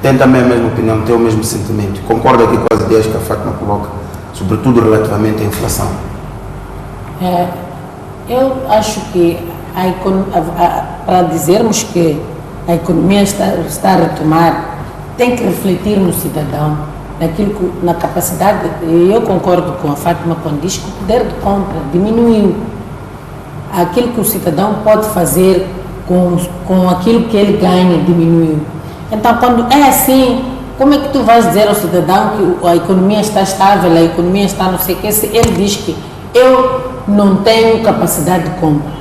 S1: Tem também a mesma opinião, tem o mesmo sentimento? Concorda aqui com as ideias que a Fátima coloca, sobretudo relativamente à inflação?
S2: Eu acho que para dizermos que a economia está a retomar, tem que refletir no cidadão, na capacidade. Eu concordo com a Fátima quando diz que o poder de compra diminuiu. Aquilo que o cidadão pode fazer com aquilo que ele ganha diminuiu. Então, quando é assim, como é que tu vais dizer ao cidadão que a economia está estável, a economia está não sei o que, se ele diz que eu não tenho capacidade de compra?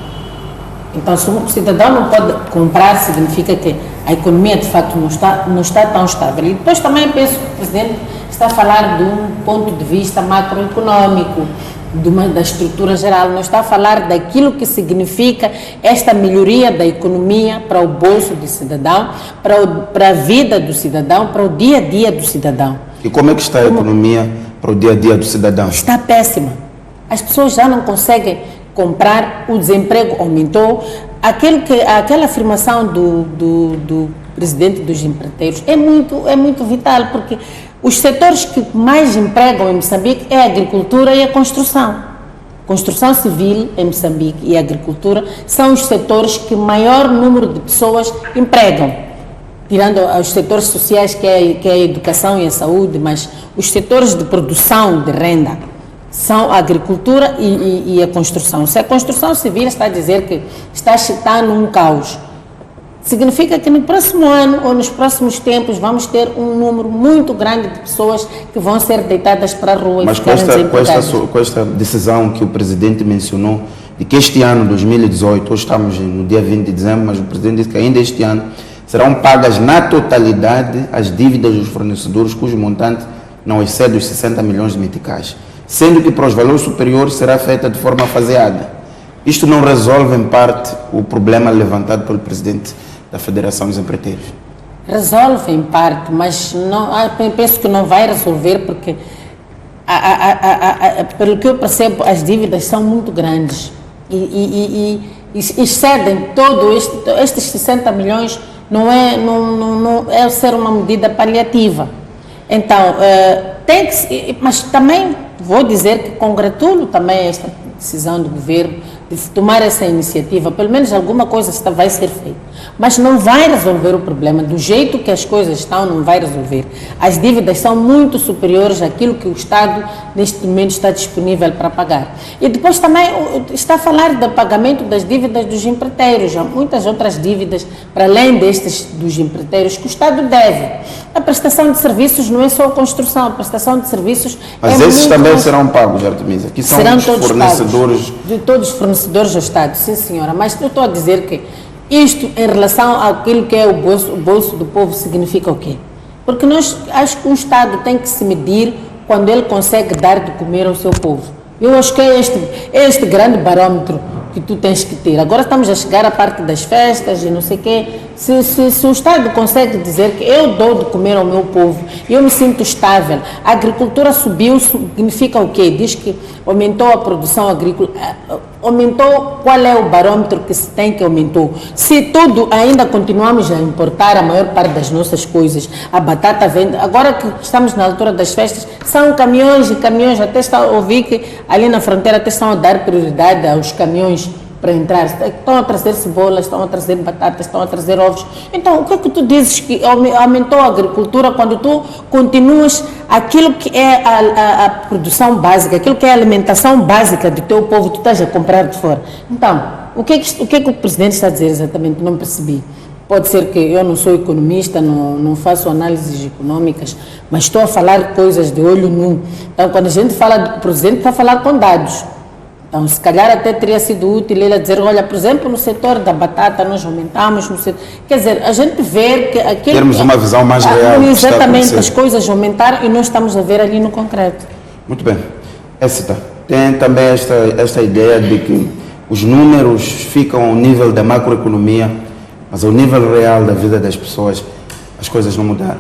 S2: Então, se o cidadão não pode comprar, significa que a economia, de facto, não está tão estável. E depois também penso que o presidente está a falar de um ponto de vista macroeconômico, da estrutura geral, não está a falar daquilo que significa esta melhoria da economia para o bolso do cidadão, para a vida do cidadão, para o dia a dia do cidadão.
S1: E como é que está a economia para o dia a dia do cidadão?
S2: Está péssima. As pessoas já não conseguem comprar, o desemprego aumentou. Aquela afirmação do presidente dos empreiteiros é muito vital, porque os setores que mais empregam em Moçambique é a agricultura e a construção. Construção civil em Moçambique e agricultura são os setores que maior número de pessoas empregam, tirando os setores sociais que é a educação e a saúde, mas os setores de produção de renda são a agricultura e a construção. Se a construção civil está a dizer que está num caos, significa que no próximo ano ou nos próximos tempos vamos ter um número muito grande de pessoas que vão ser deitadas para a rua.
S1: Mas com esta decisão que o presidente mencionou, de que este ano, 2018, hoje estamos no dia 20 de dezembro, mas o presidente disse que ainda este ano serão pagas na totalidade as dívidas dos fornecedores cujo montante não excede os 60 milhões de meticais, sendo que para os valores superiores será feita de forma faseada. Isto não resolve, em parte, o problema levantado pelo presidente da Federação dos Empreiteiros?
S2: Resolve em parte, mas não, penso que não vai resolver, porque pelo que eu percebo, as dívidas são muito grandes e excedem estes 60 milhões, não é ser uma medida paliativa. Então, mas também vou dizer que congratulo também esta decisão do governo de tomar essa iniciativa, pelo menos alguma coisa vai ser feita. Mas não vai resolver o problema, do jeito que as coisas estão, não vai resolver. As dívidas são muito superiores àquilo que o Estado, neste momento, está disponível para pagar. E depois também está a falar do pagamento das dívidas dos empreiteiros. Há muitas outras dívidas, para além destes dos empreiteiros, que o Estado deve. A prestação de serviços não é só a construção, a prestação de serviços
S1: mas esses também serão pagos, Artemisa? Aqui são os fornecedores...
S2: Pagos, de todos os fornecedores do Estado, sim senhora, mas eu estou a dizer que isto em relação àquilo que é o bolso do povo significa o quê? Porque acho que o Estado tem que se medir quando ele consegue dar de comer ao seu povo. Eu acho que é este grande barômetro que tu tens que ter. Agora estamos a chegar à parte das festas e não sei o quê. Se o Estado consegue dizer que eu dou de comer ao meu povo, eu me sinto estável, a agricultura subiu, significa o quê? Diz que aumentou a produção agrícola, aumentou, qual é o barômetro que se tem que aumentou? Se tudo ainda continuamos a importar a maior parte das nossas coisas, a batata vende, agora que estamos na altura das festas, são caminhões e caminhões, até ouvi que ali na fronteira até estão a dar prioridade aos caminhões para entrar, estão a trazer cebolas, estão a trazer batatas, estão a trazer ovos. Então, o que é que tu dizes que aumentou a agricultura quando tu continuas aquilo que é a produção básica, aquilo que é a alimentação básica do teu povo, tu estás a comprar de fora? Então, o que é que o presidente está a dizer exatamente? Não percebi. Pode ser que eu não sou economista, não faço análises econômicas, mas estou a falar coisas de olho nu. Então, quando a gente fala, o presidente está a falar com dados. Então, se calhar até teria sido útil ele dizer, olha, por exemplo, no setor da batata nós aumentamos, quer dizer, a gente vê que aquilo...
S1: Termos uma visão mais real.
S2: Exatamente, as coisas aumentaram e nós estamos a ver ali no concreto.
S1: Muito bem. Écita, tem também esta ideia de que os números ficam ao nível da macroeconomia, mas ao nível real da vida das pessoas, as coisas não mudaram.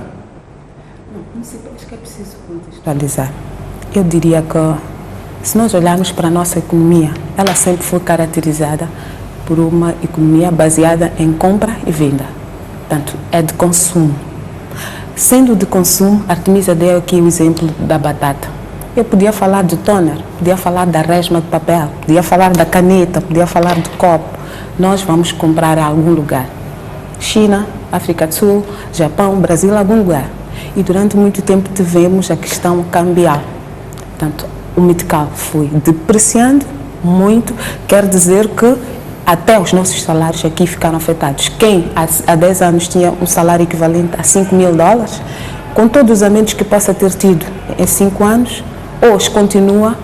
S4: Acho que é preciso contextualizar. Eu diria que se nós olharmos para a nossa economia, ela sempre foi caracterizada por uma economia baseada em compra e venda. Portanto, é de consumo. Sendo de consumo, Artemisa deu aqui o exemplo da batata. Eu podia falar do toner, podia falar da resma de papel, podia falar da caneta, podia falar do copo. Nós vamos comprar a algum lugar. China, África do Sul, Japão, Brasil, algum lugar. E durante muito tempo tivemos a questão cambial. Portanto, o metical foi depreciando muito, quer dizer que até os nossos salários aqui ficaram afetados. Quem há 10 anos tinha um salário equivalente a $5.000, com todos os aumentos que possa ter tido em 5 anos, hoje continua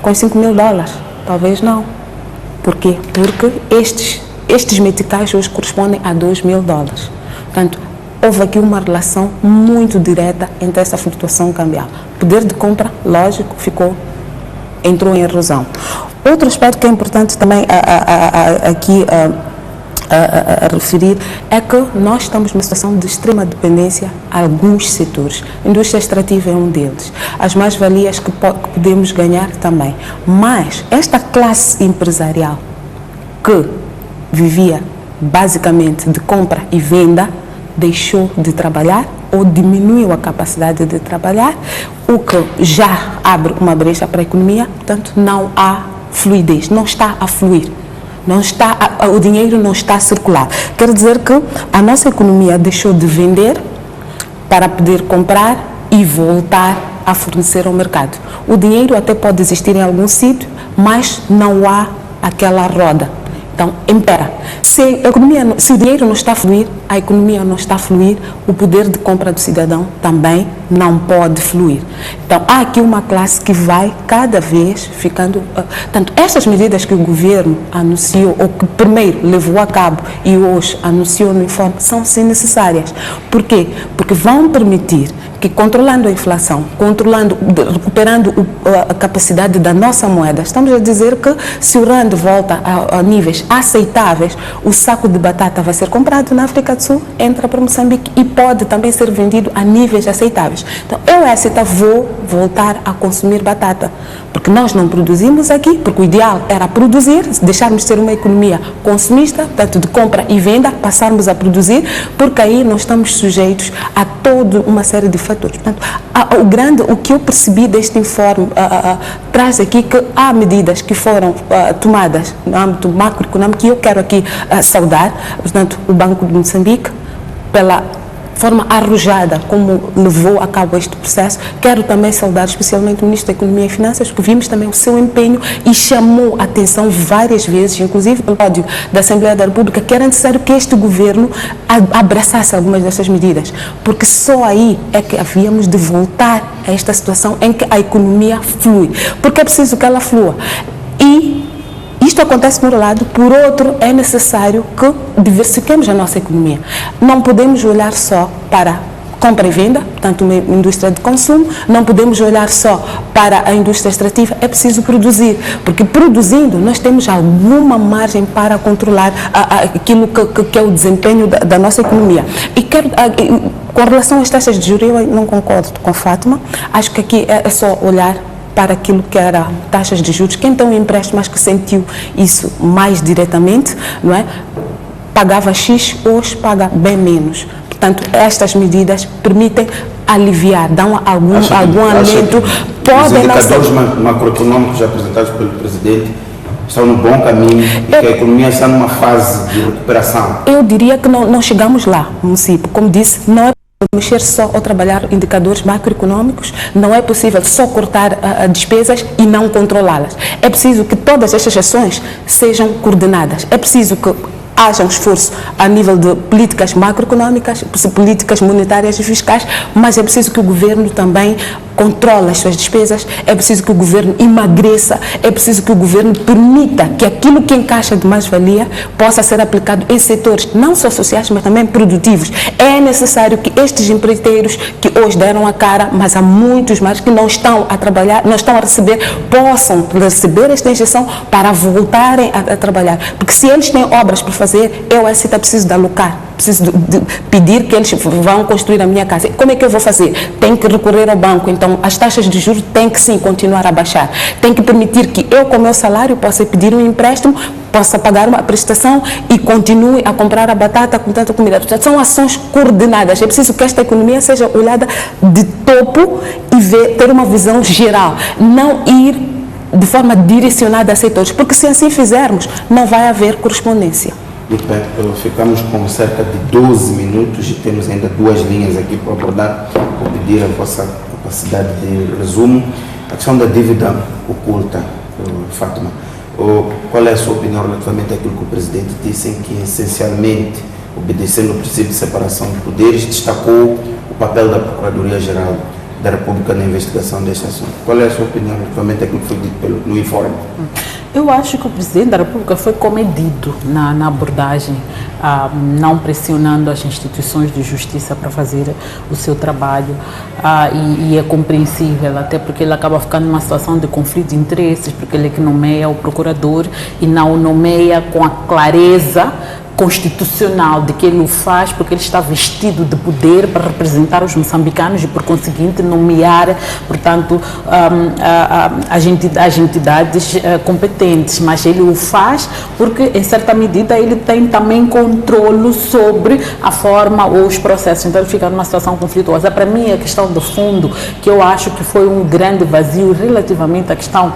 S4: com $5.000. Talvez não. Por quê? Porque estes meticais hoje correspondem a $2.000. Portanto, houve aqui uma relação muito direta entre essa flutuação cambial. Poder de compra, lógico, entrou em erosão. Outro aspecto que é importante também aqui a referir é que nós estamos numa situação de extrema dependência a alguns setores. A indústria extrativa é um deles. As mais-valias que podemos ganhar também. Mas esta classe empresarial que vivia basicamente de compra e venda deixou de trabalhar ou diminuiu a capacidade de trabalhar, o que já abre uma brecha para a economia, portanto não há fluidez, não está a fluir. O dinheiro não está a circular. Quer dizer que a nossa economia deixou de vender para poder comprar e voltar a fornecer ao mercado. O dinheiro até pode existir em algum sítio, mas não há aquela roda. Então, impera. Se o dinheiro não está a fluir, a economia não está a fluir, o poder de compra do cidadão também não pode fluir. Então, há aqui uma classe que vai cada vez ficando... Tanto estas medidas que o governo anunciou, ou que primeiro levou a cabo e hoje anunciou no informe, são sim necessárias. Por quê? Porque vão permitir que, controlando a inflação, recuperando a capacidade da nossa moeda, estamos a dizer que se o rand volta a níveis aceitáveis, o saco de batata vai ser comprado na África do Sul, entra para Moçambique e pode também ser vendido a níveis aceitáveis. Então, eu, Écita, vou voltar a consumir batata, porque nós não produzimos aqui, porque o ideal era produzir, deixarmos de ser uma economia consumista, tanto de compra e venda, passarmos a produzir, porque aí nós estamos sujeitos a toda uma série de fatores. Portanto, o que eu percebi deste informe traz aqui que há medidas que foram tomadas no âmbito macroeconômico, que eu quero aqui saudar, portanto, o Banco de Moçambique, pela forma arrojada como levou a cabo este processo. Quero também saudar especialmente o Ministro da Economia e Finanças, porque vimos também o seu empenho e chamou a atenção várias vezes, inclusive pelo pódio da Assembleia da República, que era necessário que este governo abraçasse algumas dessas medidas, porque só aí é que havíamos de voltar a esta situação em que a economia flui, porque é preciso que ela flua. E isto acontece por um lado, por outro é necessário que diversifiquemos a nossa economia. Não podemos olhar só para compra e venda, portanto uma indústria de consumo, não podemos olhar só para a indústria extrativa, é preciso produzir, porque produzindo nós temos alguma margem para controlar aquilo que é o desempenho da nossa economia. E com relação às taxas de juros, eu não concordo com Fátima, acho que aqui é só olhar para aquilo que era taxas de juros. Quem tem um empréstimo, mas que sentiu isso mais diretamente, não é? Pagava X, hoje paga bem menos. Portanto, estas medidas permitem aliviar, dão algum alento.
S1: Os indicadores macroeconômicos apresentados pelo Presidente estão no bom caminho e que a economia está numa fase de recuperação.
S4: Eu diria que não chegamos lá, município. Como disse, não é mexer só ou trabalhar indicadores macroeconômicos, não é possível só cortar despesas e não controlá-las. É preciso que todas estas ações sejam coordenadas. É preciso que haja um esforço a nível de políticas macroeconômicas, políticas monetárias e fiscais, mas é preciso que o governo também controle as suas despesas, é preciso que o governo emagreça, é preciso que o governo permita que aquilo que encaixa de mais-valia possa ser aplicado em setores não só sociais, mas também produtivos. É necessário que estes empreiteiros que hoje deram a cara, mas há muitos mais que não estão a trabalhar, não estão a receber, possam receber esta injeção para voltarem a trabalhar. Porque se eles têm obras para fazer, eu preciso de alocar, preciso de pedir que eles vão construir a minha casa. Como é que eu vou fazer? Tenho que recorrer ao banco. Então, as taxas de juros têm que sim continuar a baixar. Tem que permitir que eu, com o meu salário, possa pedir um empréstimo, possa pagar uma prestação e continue a comprar a batata com tanta comida. Portanto, são ações coordenadas. É preciso que esta economia seja olhada de topo e ter uma visão geral. Não ir de forma direcionada a setores, porque se assim fizermos, não vai haver correspondência.
S1: Muito bem, ficamos com cerca de 12 minutos e temos ainda 2 linhas aqui para abordar. Vou pedir a vossa capacidade de resumo. A questão da dívida oculta, Fátima, qual é a sua opinião relativamente àquilo que o Presidente disse, em que essencialmente, obedecendo o princípio de separação de poderes, destacou o papel da Procuradoria-Geral da República na investigação deste assunto? Qual é a sua opinião relativamente àquilo que foi dito no informe?
S3: Eu acho que o Presidente da República foi comedido na abordagem, não pressionando as instituições de justiça para fazer o seu trabalho, e é compreensível, até porque ele acaba ficando numa situação de conflito de interesses, porque ele é que nomeia o procurador e não o nomeia com a clareza constitucional de que ele o faz porque ele está vestido de poder para representar os moçambicanos e, por conseguinte, nomear, portanto, as entidades competentes. Mas ele o faz porque, em certa medida, ele tem também controle sobre a forma ou os processos. Então, ele fica numa situação conflituosa. Para mim, a questão de fundo, que eu acho que foi um grande vazio relativamente à questão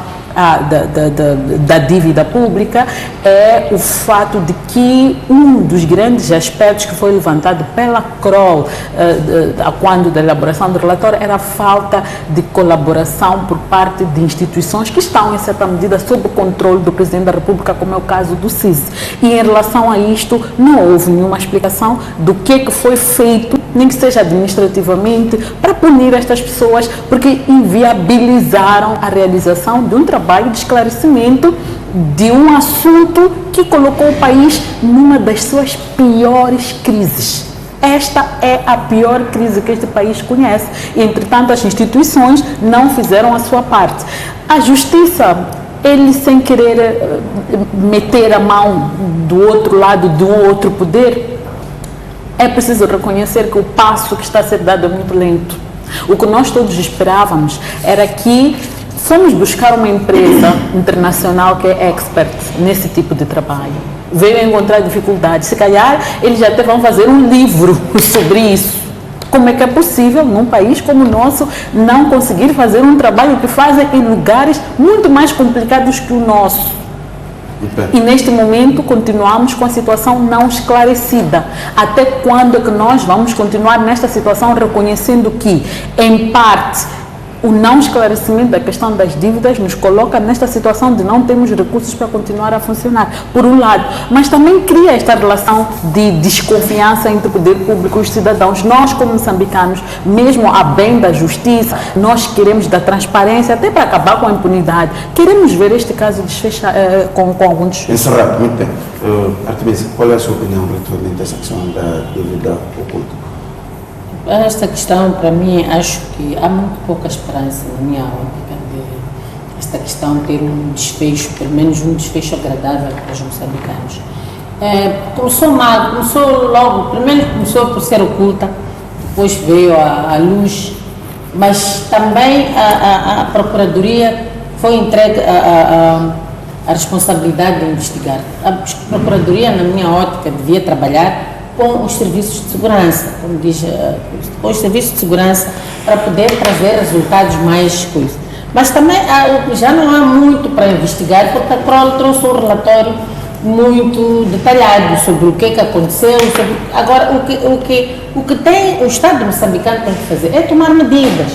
S3: da dívida pública, é o fato de que um dos grandes aspectos que foi levantado pela CROL quando da elaboração do relatório era a falta de colaboração por parte de instituições que estão, em certa medida, sob o controle do Presidente da República, como é o caso do CIS. E em relação a isto, não houve nenhuma explicação do que foi feito, nem que seja administrativamente, para punir estas pessoas, porque inviabilizaram a realização de um trabalho de esclarecimento de um assunto que colocou o país numa das suas piores crises. Esta é a pior crise que este país conhece. Entretanto, as instituições não fizeram a sua parte. A justiça, ele, sem querer meter a mão do outro lado, do outro poder, é preciso reconhecer que o passo que está a ser dado é muito lento. O que nós todos esperávamos era que fomos buscar uma empresa internacional que é expert nesse tipo de trabalho. Veio encontrar dificuldades. Se calhar, eles já até vão fazer um livro sobre isso. Como é que é possível, num país como o nosso, não conseguir fazer um trabalho que fazem em lugares muito mais complicados que o nosso? E neste momento continuamos com a situação não esclarecida. Até quando é que nós vamos continuar nesta situação, reconhecendo que, em parte, o não esclarecimento da questão das dívidas nos coloca nesta situação de não termos recursos para continuar a funcionar, por um lado, mas também cria esta relação de desconfiança entre o poder público e os cidadãos. Nós, como moçambicanos, mesmo a bem da justiça, nós queremos da transparência, até para acabar com a impunidade. Queremos ver este caso desfechar com algum desfecho.
S1: Encerrado, muito bem. Artemisia, qual é a sua opinião relativamente a essa questão da dívida oculta?
S2: Esta questão, para mim, acho que há muito pouca esperança, na minha ótica, de esta questão ter um desfecho, pelo menos um desfecho agradável para os moçambicanos. Começou mal, começou logo, primeiro começou por ser oculta, depois veio à luz, mas também a Procuradoria foi entregue a responsabilidade de investigar. A Procuradoria, na minha ótica, devia trabalhar com os serviços de segurança, como diz, com os serviços de segurança, para poder trazer resultados mais coisas. Mas também já não há muito para investigar, porque a CROL trouxe um relatório muito detalhado sobre o que aconteceu. Agora, o que o Estado moçambicano tem que fazer é tomar medidas,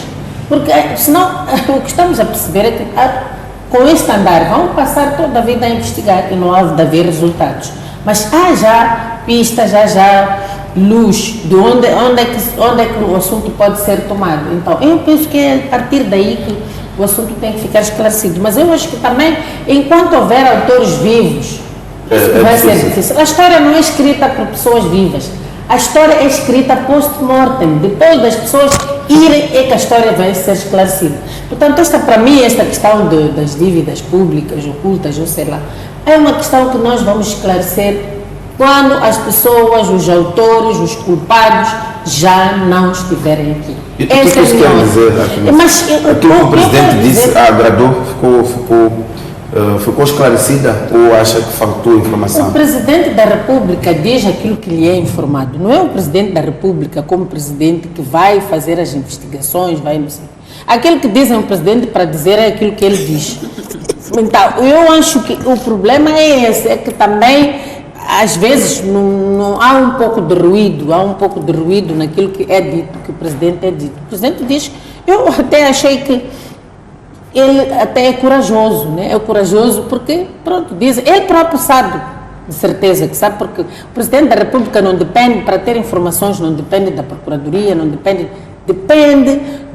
S2: porque senão o que estamos a perceber é que com este andar vão passar toda a vida a investigar e não há de haver resultados. Mas há já pistas, já luz de onde é que o assunto pode ser tomado. Então, eu penso que é a partir daí que o assunto tem que ficar esclarecido. Mas eu acho que também, enquanto houver autores vivos, vai ser difícil. A história não é escrita por pessoas vivas. A história é escrita post-mortem. Depois das pessoas irem, é que a história vai ser esclarecida. Portanto, para mim, esta questão das dívidas públicas, ocultas, ou sei lá, é uma questão que nós vamos esclarecer quando as pessoas, os autores, os culpados já não estiverem aqui.
S1: E o que isso quer dizer, mas aquilo que o Presidente disse agradou, ficou esclarecida ou acha que faltou informação?
S2: O Presidente da República diz aquilo que lhe é informado. Não é o Presidente da República como Presidente que vai fazer as investigações, não sei. Aquilo que dizem o Presidente para dizer é aquilo que ele diz. Então, eu acho que o problema é esse, é que também, às vezes, não há um pouco de ruído, naquilo que é dito, que o Presidente é dito. O Presidente diz, eu até achei que ele até é corajoso, né? É corajoso porque, pronto, diz, ele próprio sabe, de certeza que sabe, porque o Presidente da República não depende, para ter informações, não depende da Procuradoria, não depende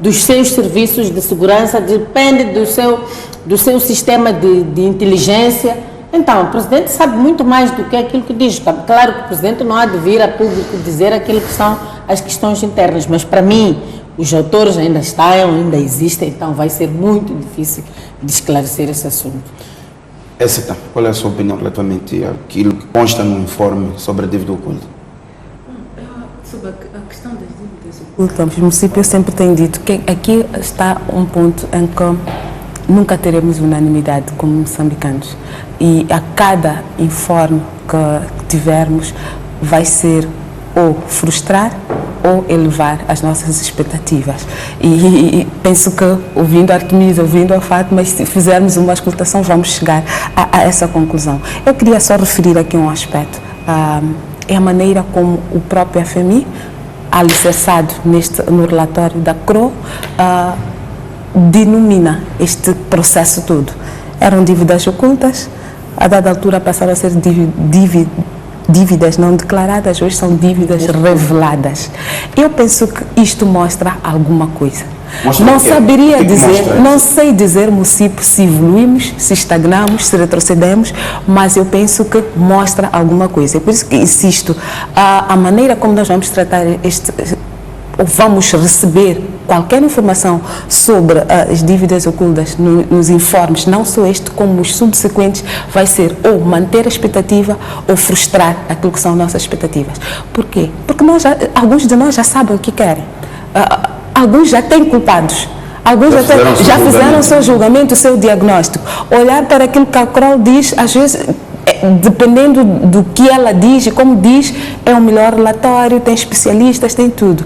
S2: dos seus serviços de segurança, depende do seu sistema de inteligência. Então, o Presidente sabe muito mais do que aquilo que diz. Claro que o Presidente não há de vir a público dizer aquilo que são as questões internas, mas para mim, os autores ainda existem, então vai ser muito difícil de esclarecer esse assunto.
S1: Essa, qual é a sua opinião relativamente àquilo que consta no informe sobre a dívida oculta?
S4: Sobre a questão das dívidas ocultas, o município sempre tem dito que aqui está um ponto em que nunca teremos unanimidade como moçambicanos. E a cada informe que tivermos vai ser ou frustrar ou elevar as nossas expectativas. E penso que, ouvindo a Artemisa, ouvindo a Fátima, se fizermos uma escutação, vamos chegar a essa conclusão. Eu queria só referir aqui um aspecto. É a maneira como o próprio FMI, alicerçado no relatório da CRO, denomina este processo todo. Eram dívidas ocultas, a dada altura passaram a ser dívidas não declaradas, hoje são dívidas reveladas. Eu penso que isto mostra alguma coisa. Não saberia dizer, não sei dizer, município, se evoluímos, se estagnamos, se retrocedemos, mas eu penso que mostra alguma coisa. É por isso que insisto, a maneira como nós vamos tratar vamos receber qualquer informação sobre as dívidas ocultas nos informes, não só este, como os subsequentes, vai ser ou manter a expectativa ou frustrar aquilo que são nossas expectativas. Por quê? Porque alguns de nós já sabem o que querem. Alguns já têm culpados. Alguns já fizeram o seu julgamento, o seu diagnóstico. Olhar para aquilo que a CRO diz, às vezes, dependendo do que ela diz e como diz, é o melhor relatório, tem especialistas, tem tudo.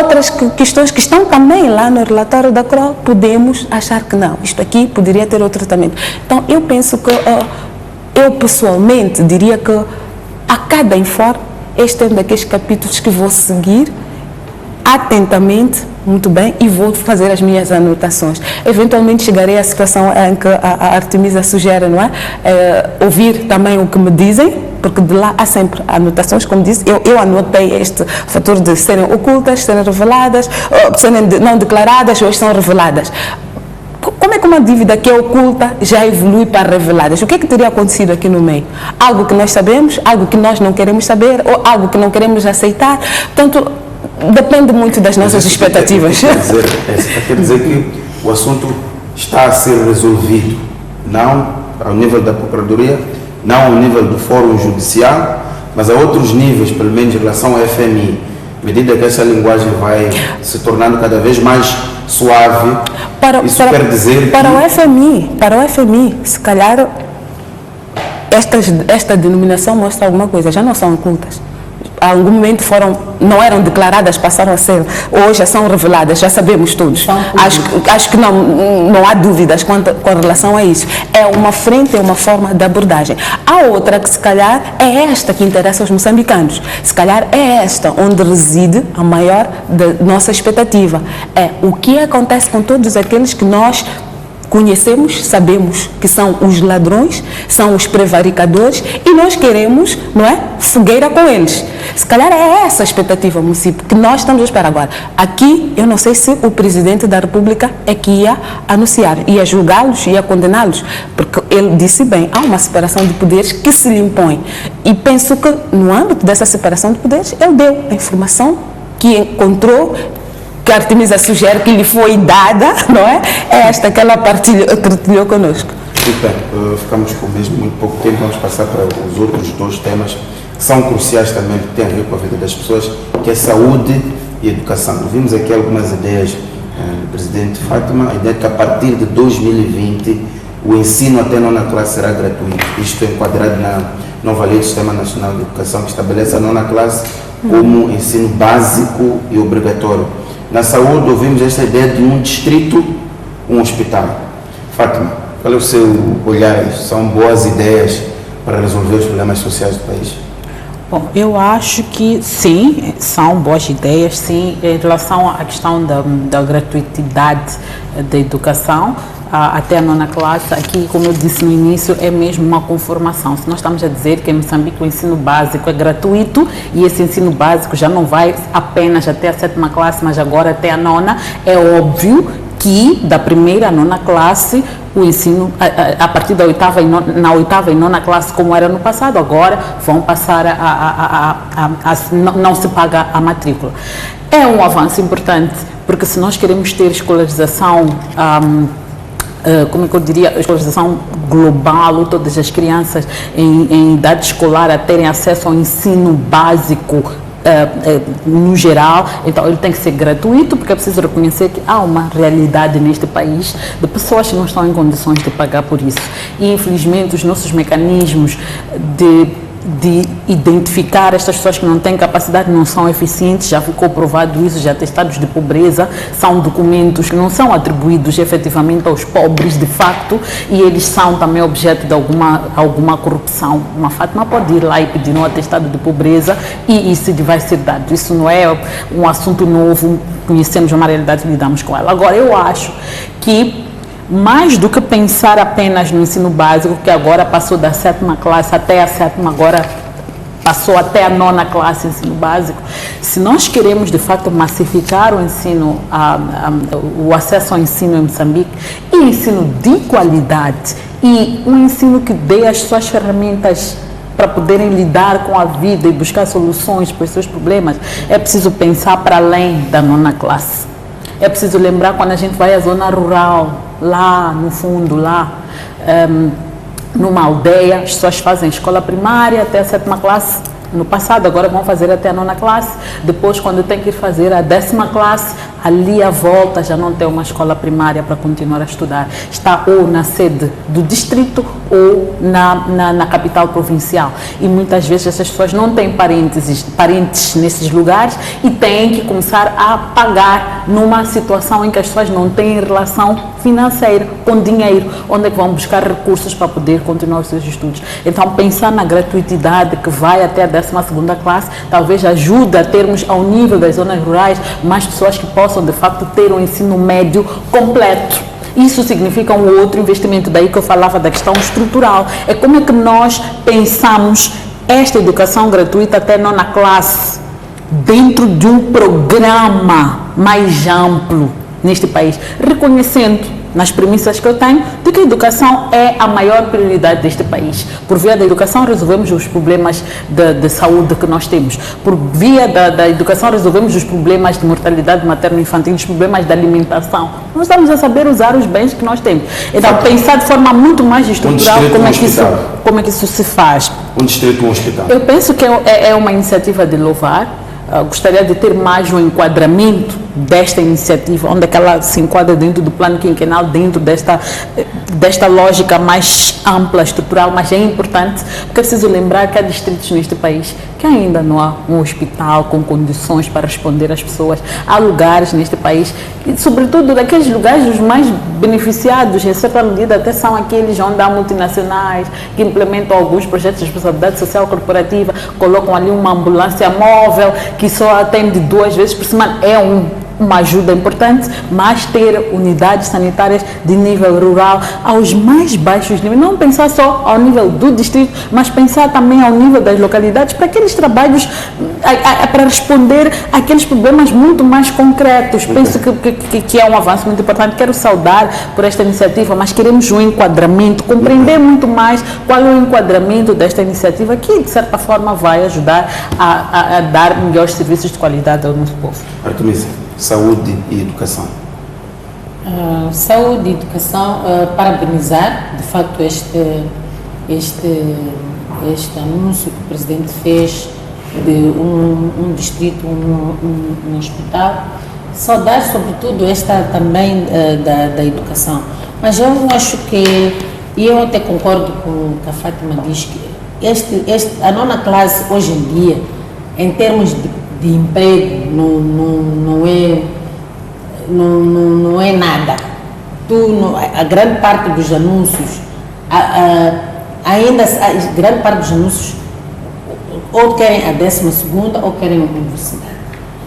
S4: Outras questões que estão também lá no relatório da CRO, podemos achar que não, isto aqui poderia ter outro tratamento. Então, eu penso que, eu pessoalmente diria que a cada informe, este é um daqueles capítulos que vou seguir atentamente, muito bem, e vou fazer as minhas anotações. Eventualmente chegarei à situação em que a Artemisa sugere, não é? Ouvir também o que me dizem, porque de lá há sempre anotações, como disse, eu anotei este fator de serem ocultas, serem reveladas, serem não declaradas, hoje são reveladas. Como é que uma dívida que é oculta já evolui para reveladas? O que é que teria acontecido aqui no meio? Algo que nós sabemos, algo que nós não queremos saber, ou algo que não queremos aceitar. Portanto, depende muito das nossas expectativas.
S1: Quer dizer que o assunto está a ser resolvido, não ao nível da Procuradoria, não ao nível do Fórum Judicial, mas a outros níveis, pelo menos em relação ao FMI. À medida que essa linguagem vai se tornando cada vez mais suave, isso quer dizer que...
S4: Para o FMI, se calhar, esta denominação mostra alguma coisa, já não são ocultas. A algum momento não eram declaradas, passaram a ser, hoje já são reveladas, já sabemos todos. Acho que não há dúvidas com relação a isso. É uma frente, é uma forma de abordagem. Há outra que se calhar é esta que interessa aos moçambicanos. Se calhar é esta onde reside a maior da nossa expectativa. É o que acontece com todos aqueles que nós conhecemos, sabemos que são os ladrões, são os prevaricadores e nós queremos, não é, fogueira com eles. Se calhar é essa a expectativa, município, que nós estamos a esperar agora. Aqui, eu não sei se o Presidente da República é que ia anunciar, ia julgá-los, ia condená-los, porque ele disse bem, há uma separação de poderes que se lhe impõe. E penso que, no âmbito dessa separação de poderes, ele deu a informação que encontrou, que a Artemisa sugere que lhe foi dada, não é? É esta que ela partilhou conosco.
S1: Muito bem, ficamos com mesmo muito pouco tempo, vamos passar para os outros dois temas que são cruciais também, que têm a ver com a vida das pessoas, que é saúde e educação. Vimos aqui algumas ideias do Presidente Fátima, a ideia de que a partir de 2020 o ensino até a nona classe será gratuito. Isto é enquadrado na nova lei do Sistema Nacional de Educação, que estabelece a nona classe como ensino básico e obrigatório. Na saúde, ouvimos esta ideia de um distrito, um hospital. Fátima, qual é o seu olhar? São boas ideias para resolver os problemas sociais do país?
S3: Bom, eu acho que sim, são boas ideias, sim, em relação à questão da gratuidade da educação, até a nona classe. Aqui, como eu disse no início, é mesmo uma conformação. Se nós estamos a dizer que em Moçambique o ensino básico é gratuito e esse ensino básico já não vai apenas até a sétima classe, mas agora até a nona, é óbvio que da primeira à nona classe o ensino, a partir da na oitava e nona classe, como era no passado, agora vão passar não se paga a matrícula. É um avanço importante, porque se nós queremos ter escolarização como é que eu diria, a escolarização global, todas as crianças em idade escolar a terem acesso ao ensino básico no geral. Então ele tem que ser gratuito, porque é preciso reconhecer que há uma realidade neste país de pessoas que não estão em condições de pagar por isso, e infelizmente os nossos mecanismos de identificar estas pessoas que não têm capacidade não são eficientes. Já ficou provado isso, já atestados de pobreza são documentos que não são atribuídos efetivamente aos pobres de facto, e eles são também objeto de alguma corrupção. Uma Fátima pode ir lá e pedir um atestado de pobreza e isso vai ser dado. Isso não é um assunto novo, conhecemos uma realidade e lidamos com ela. Agora, eu acho que mais do que pensar apenas no ensino básico, que agora passou da 7ª classe até a 7ª, agora passou até a 9ª classe ensino básico, se nós queremos de fato massificar o ensino, o acesso ao ensino em Moçambique, e ensino de qualidade, e um ensino que dê as suas ferramentas para poderem lidar com a vida e buscar soluções para os seus problemas, é preciso pensar para além da 9ª classe. É preciso lembrar quando a gente vai à zona rural, lá no fundo, lá numa aldeia, as pessoas fazem escola primária até a 7ª classe. No passado, agora vão fazer até a 9ª classe. Depois, quando tem que ir fazer a 10ª classe, ali à volta já não tem uma escola primária para continuar a estudar. Está ou na sede do distrito ou na capital provincial. E muitas vezes essas pessoas não têm parentes nesses lugares e têm que começar a pagar numa situação em que as pessoas não têm relação financeira com dinheiro. Onde é que vão buscar recursos para poder continuar os seus estudos? Então, pensar na gratuitidade que vai até a 12ª classe talvez ajude a termos, ao nível das zonas rurais, mais pessoas que possam de facto ter um ensino médio completo. Isso significa um outro investimento, daí que eu falava da questão estrutural. É como é que nós pensamos esta educação gratuita até 9ª classe dentro de um programa mais amplo neste país, reconhecendo nas premissas que eu tenho de que a educação é a maior prioridade deste país. Por via da educação resolvemos os problemas de saúde que nós temos. Por via da educação resolvemos os problemas de mortalidade materno-infantil, os problemas da alimentação. Nós estamos a saber usar os bens que nós temos. Então, pensar de forma muito mais estrutural como é que isso se faz.
S1: Um distrito, um hospital.
S3: Eu penso que é uma iniciativa de louvar. Gostaria de ter mais um enquadramento desta iniciativa, onde é que ela se enquadra dentro do plano quinquenal, dentro desta lógica mais ampla, estrutural, mas é importante, porque é preciso lembrar que há distritos neste país que ainda não há um hospital com condições para responder às pessoas. Há lugares neste país, e sobretudo daqueles lugares os mais beneficiados, em certa medida até são aqueles onde há multinacionais que implementam alguns projetos de responsabilidade social corporativa, colocam ali uma ambulância móvel que só atende 2 vezes por semana. É uma ajuda importante, mas ter unidades sanitárias de nível rural aos mais baixos níveis, não pensar só ao nível do distrito, mas pensar também ao nível das localidades, para aqueles trabalhos, para responder àqueles problemas muito mais concretos. Penso que é um avanço muito importante. Quero saudar por esta iniciativa, mas queremos um enquadramento, compreender muito mais qual é o enquadramento desta iniciativa, que de certa forma vai ajudar a dar melhores serviços de qualidade ao nosso povo.
S1: Artemisia, saúde e educação.
S2: Saúde e educação, parabenizar de facto este anúncio que o Presidente fez de um distrito, um hospital. Saudar sobretudo esta também da educação. Mas eu acho que, e eu até concordo com o que a Fátima diz, que a 9ª classe hoje em dia, em termos de emprego, não é nada. A grande parte dos anúncios, grande parte dos anúncios ou querem a 12ª ou querem uma universidade.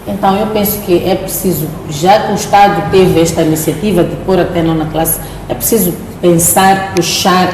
S2: Então eu penso que é preciso, já que o Estado teve esta iniciativa de pôr até a 9ª classe, é preciso pensar, puxar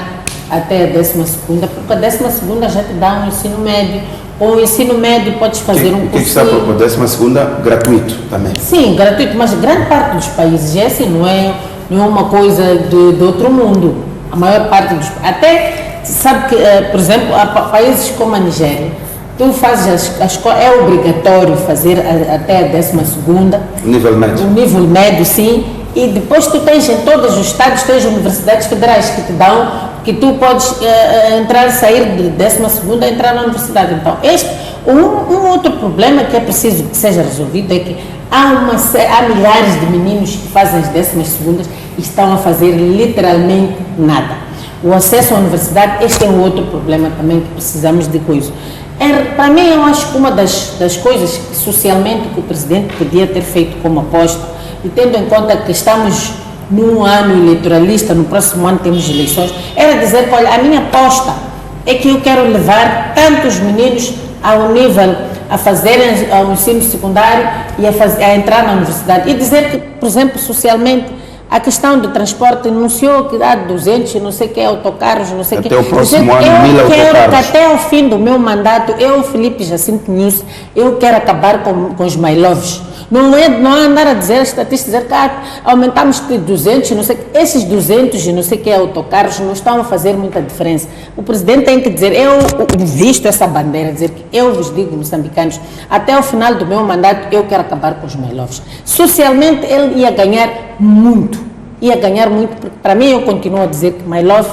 S2: até a 12ª, porque a 12ª já te dá um ensino médio. Com o ensino médio podes fazer um curso.
S1: O que está por 12ª gratuito também?
S2: Sim, gratuito, mas grande parte dos países é assim, não é uma coisa de outro mundo. A maior parte dos... Até, sabe que, por exemplo, há países como a Nigéria, tu fazes a escola, é obrigatório fazer até a 12ª.
S1: O nível médio.
S2: O nível médio, sim. E depois tu tens em todos os estados, tens universidades federais que te dão, que tu podes entrar, sair de 12ª, entrar na universidade. Então, um outro problema que é preciso que seja resolvido é que há milhares de meninos que fazem as 12ª e estão a fazer literalmente nada. O acesso à universidade, este é um outro problema também que precisamos de coisa. Para mim, eu acho que uma das coisas que socialmente que o presidente podia ter feito como aposta, e tendo em conta que estamos num ano eleitoralista, no próximo ano temos eleições, era dizer que, olha, a minha aposta é que eu quero levar tantos meninos ao nível a fazerem o ensino secundário e a entrar na universidade. E dizer que, por exemplo, socialmente, a questão do transporte anunciou que há 200, não sei o que, autocarros, não sei o que.
S1: Até o próximo ano, 1000 autocarros.
S2: Eu quero que até o fim do meu mandato, eu, Filipe Jacinto News, eu quero acabar com os my loves. Não é andar a dizer, estatísticas, dizer que aumentamos de 200, não sei o que. Esses 200 e não sei o que autocarros não estão a fazer muita diferença. O presidente tem que dizer, eu visto essa bandeira, dizer que eu vos digo, moçambicanos, até o final do meu mandato, eu quero acabar com os my loves. Socialmente, ele ia ganhar muito, porque para mim eu continuo a dizer que my love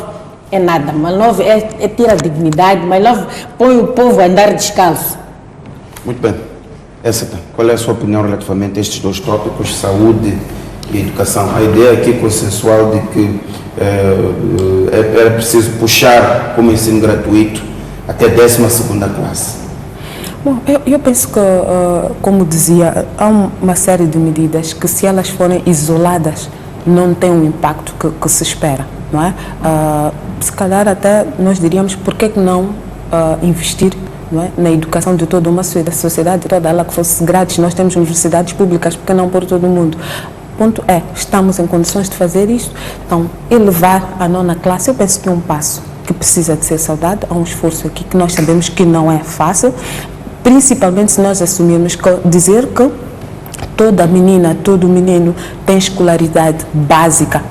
S2: é nada, my love é ter a dignidade, my love põe o povo a andar descalço.
S1: Muito bem. Éssita, qual é a sua opinião relativamente a estes dois tópicos, saúde e educação? A ideia aqui consensual de que era preciso puxar como ensino gratuito até 12ª classe.
S4: Bom, eu penso que, como dizia, há uma série de medidas que, se elas forem isoladas, não tem um impacto que se espera, não é? Se calhar até nós diríamos, por que não investir, não é, na educação de toda uma sociedade, toda ela que fosse grátis. Nós temos universidades públicas, porque não por todo o mundo? O ponto é, estamos em condições de fazer isso. Então, elevar a 9ª classe, eu penso que é um passo que precisa de ser saudado. Há um esforço aqui que nós sabemos que não é fácil, principalmente se nós assumirmos que dizer que toda menina, todo menino tem escolaridade básica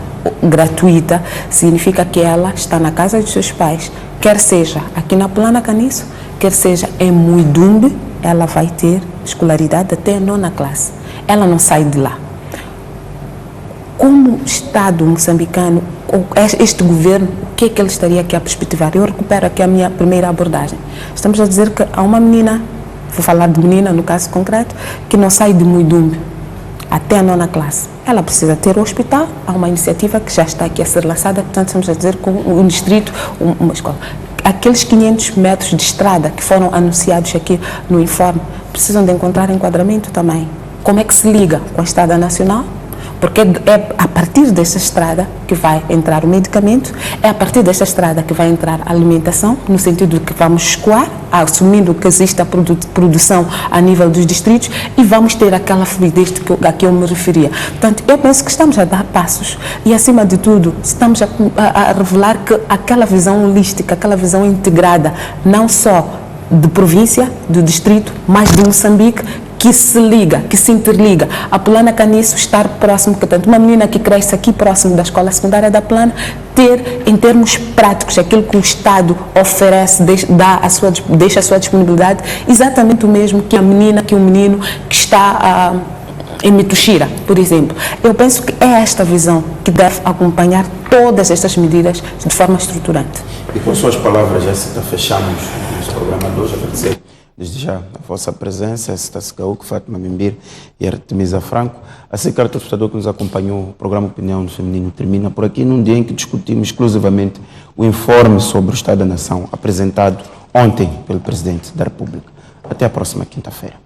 S4: gratuita, significa que ela está na casa dos seus pais, quer seja aqui na Plana Caniço, quer seja em Muidumbe, ela vai ter escolaridade até a 9ª classe. Ela não sai de lá. Como Estado moçambicano, este governo, o que é que ele estaria aqui a perspectivar? Eu recupero aqui a minha primeira abordagem. Estamos a dizer que há uma menina, vou falar de menina no caso concreto, que não sai de Muidumbe até a 9ª classe. Ela precisa ter um hospital, há uma iniciativa que já está aqui a ser lançada, portanto estamos a dizer com um distrito, uma escola. Aqueles 500 metros de estrada que foram anunciados aqui no informe precisam de encontrar enquadramento também. Como é que se liga com a Estrada Nacional? Porque é a partir desta estrada que vai entrar o medicamento, é a partir desta estrada que vai entrar a alimentação, no sentido de que vamos escoar, assumindo que existe a produção a nível dos distritos, e vamos ter aquela fluidez a que eu me referia. Portanto, eu penso que estamos a dar passos e, acima de tudo, estamos a revelar que aquela visão holística, aquela visão integrada, não só de província, do distrito, mas de Moçambique, que se liga, que se interliga. A Plana Caniço estar próximo, portanto, uma menina que cresce aqui próximo da escola secundária da Plana, ter, em termos práticos, aquilo que o Estado oferece, deixa a sua disponibilidade, exatamente o mesmo que a menina, que o menino que está em Mituxira, por exemplo. Eu penso que é esta visão que deve acompanhar todas estas medidas de forma estruturante.
S1: E com suas palavras, Jéssica, fechamos o nosso programa de hoje. Agradecer desde já a vossa presença, Éssita Segauque, Fátima Mimbir e Artemisa Franco. Assim, caro telespectador que nos acompanhou, o programa Opinião do Feminino termina por aqui, num dia em que discutimos exclusivamente o informe sobre o Estado da Nação apresentado ontem pelo Presidente da República. Até a próxima quinta-feira.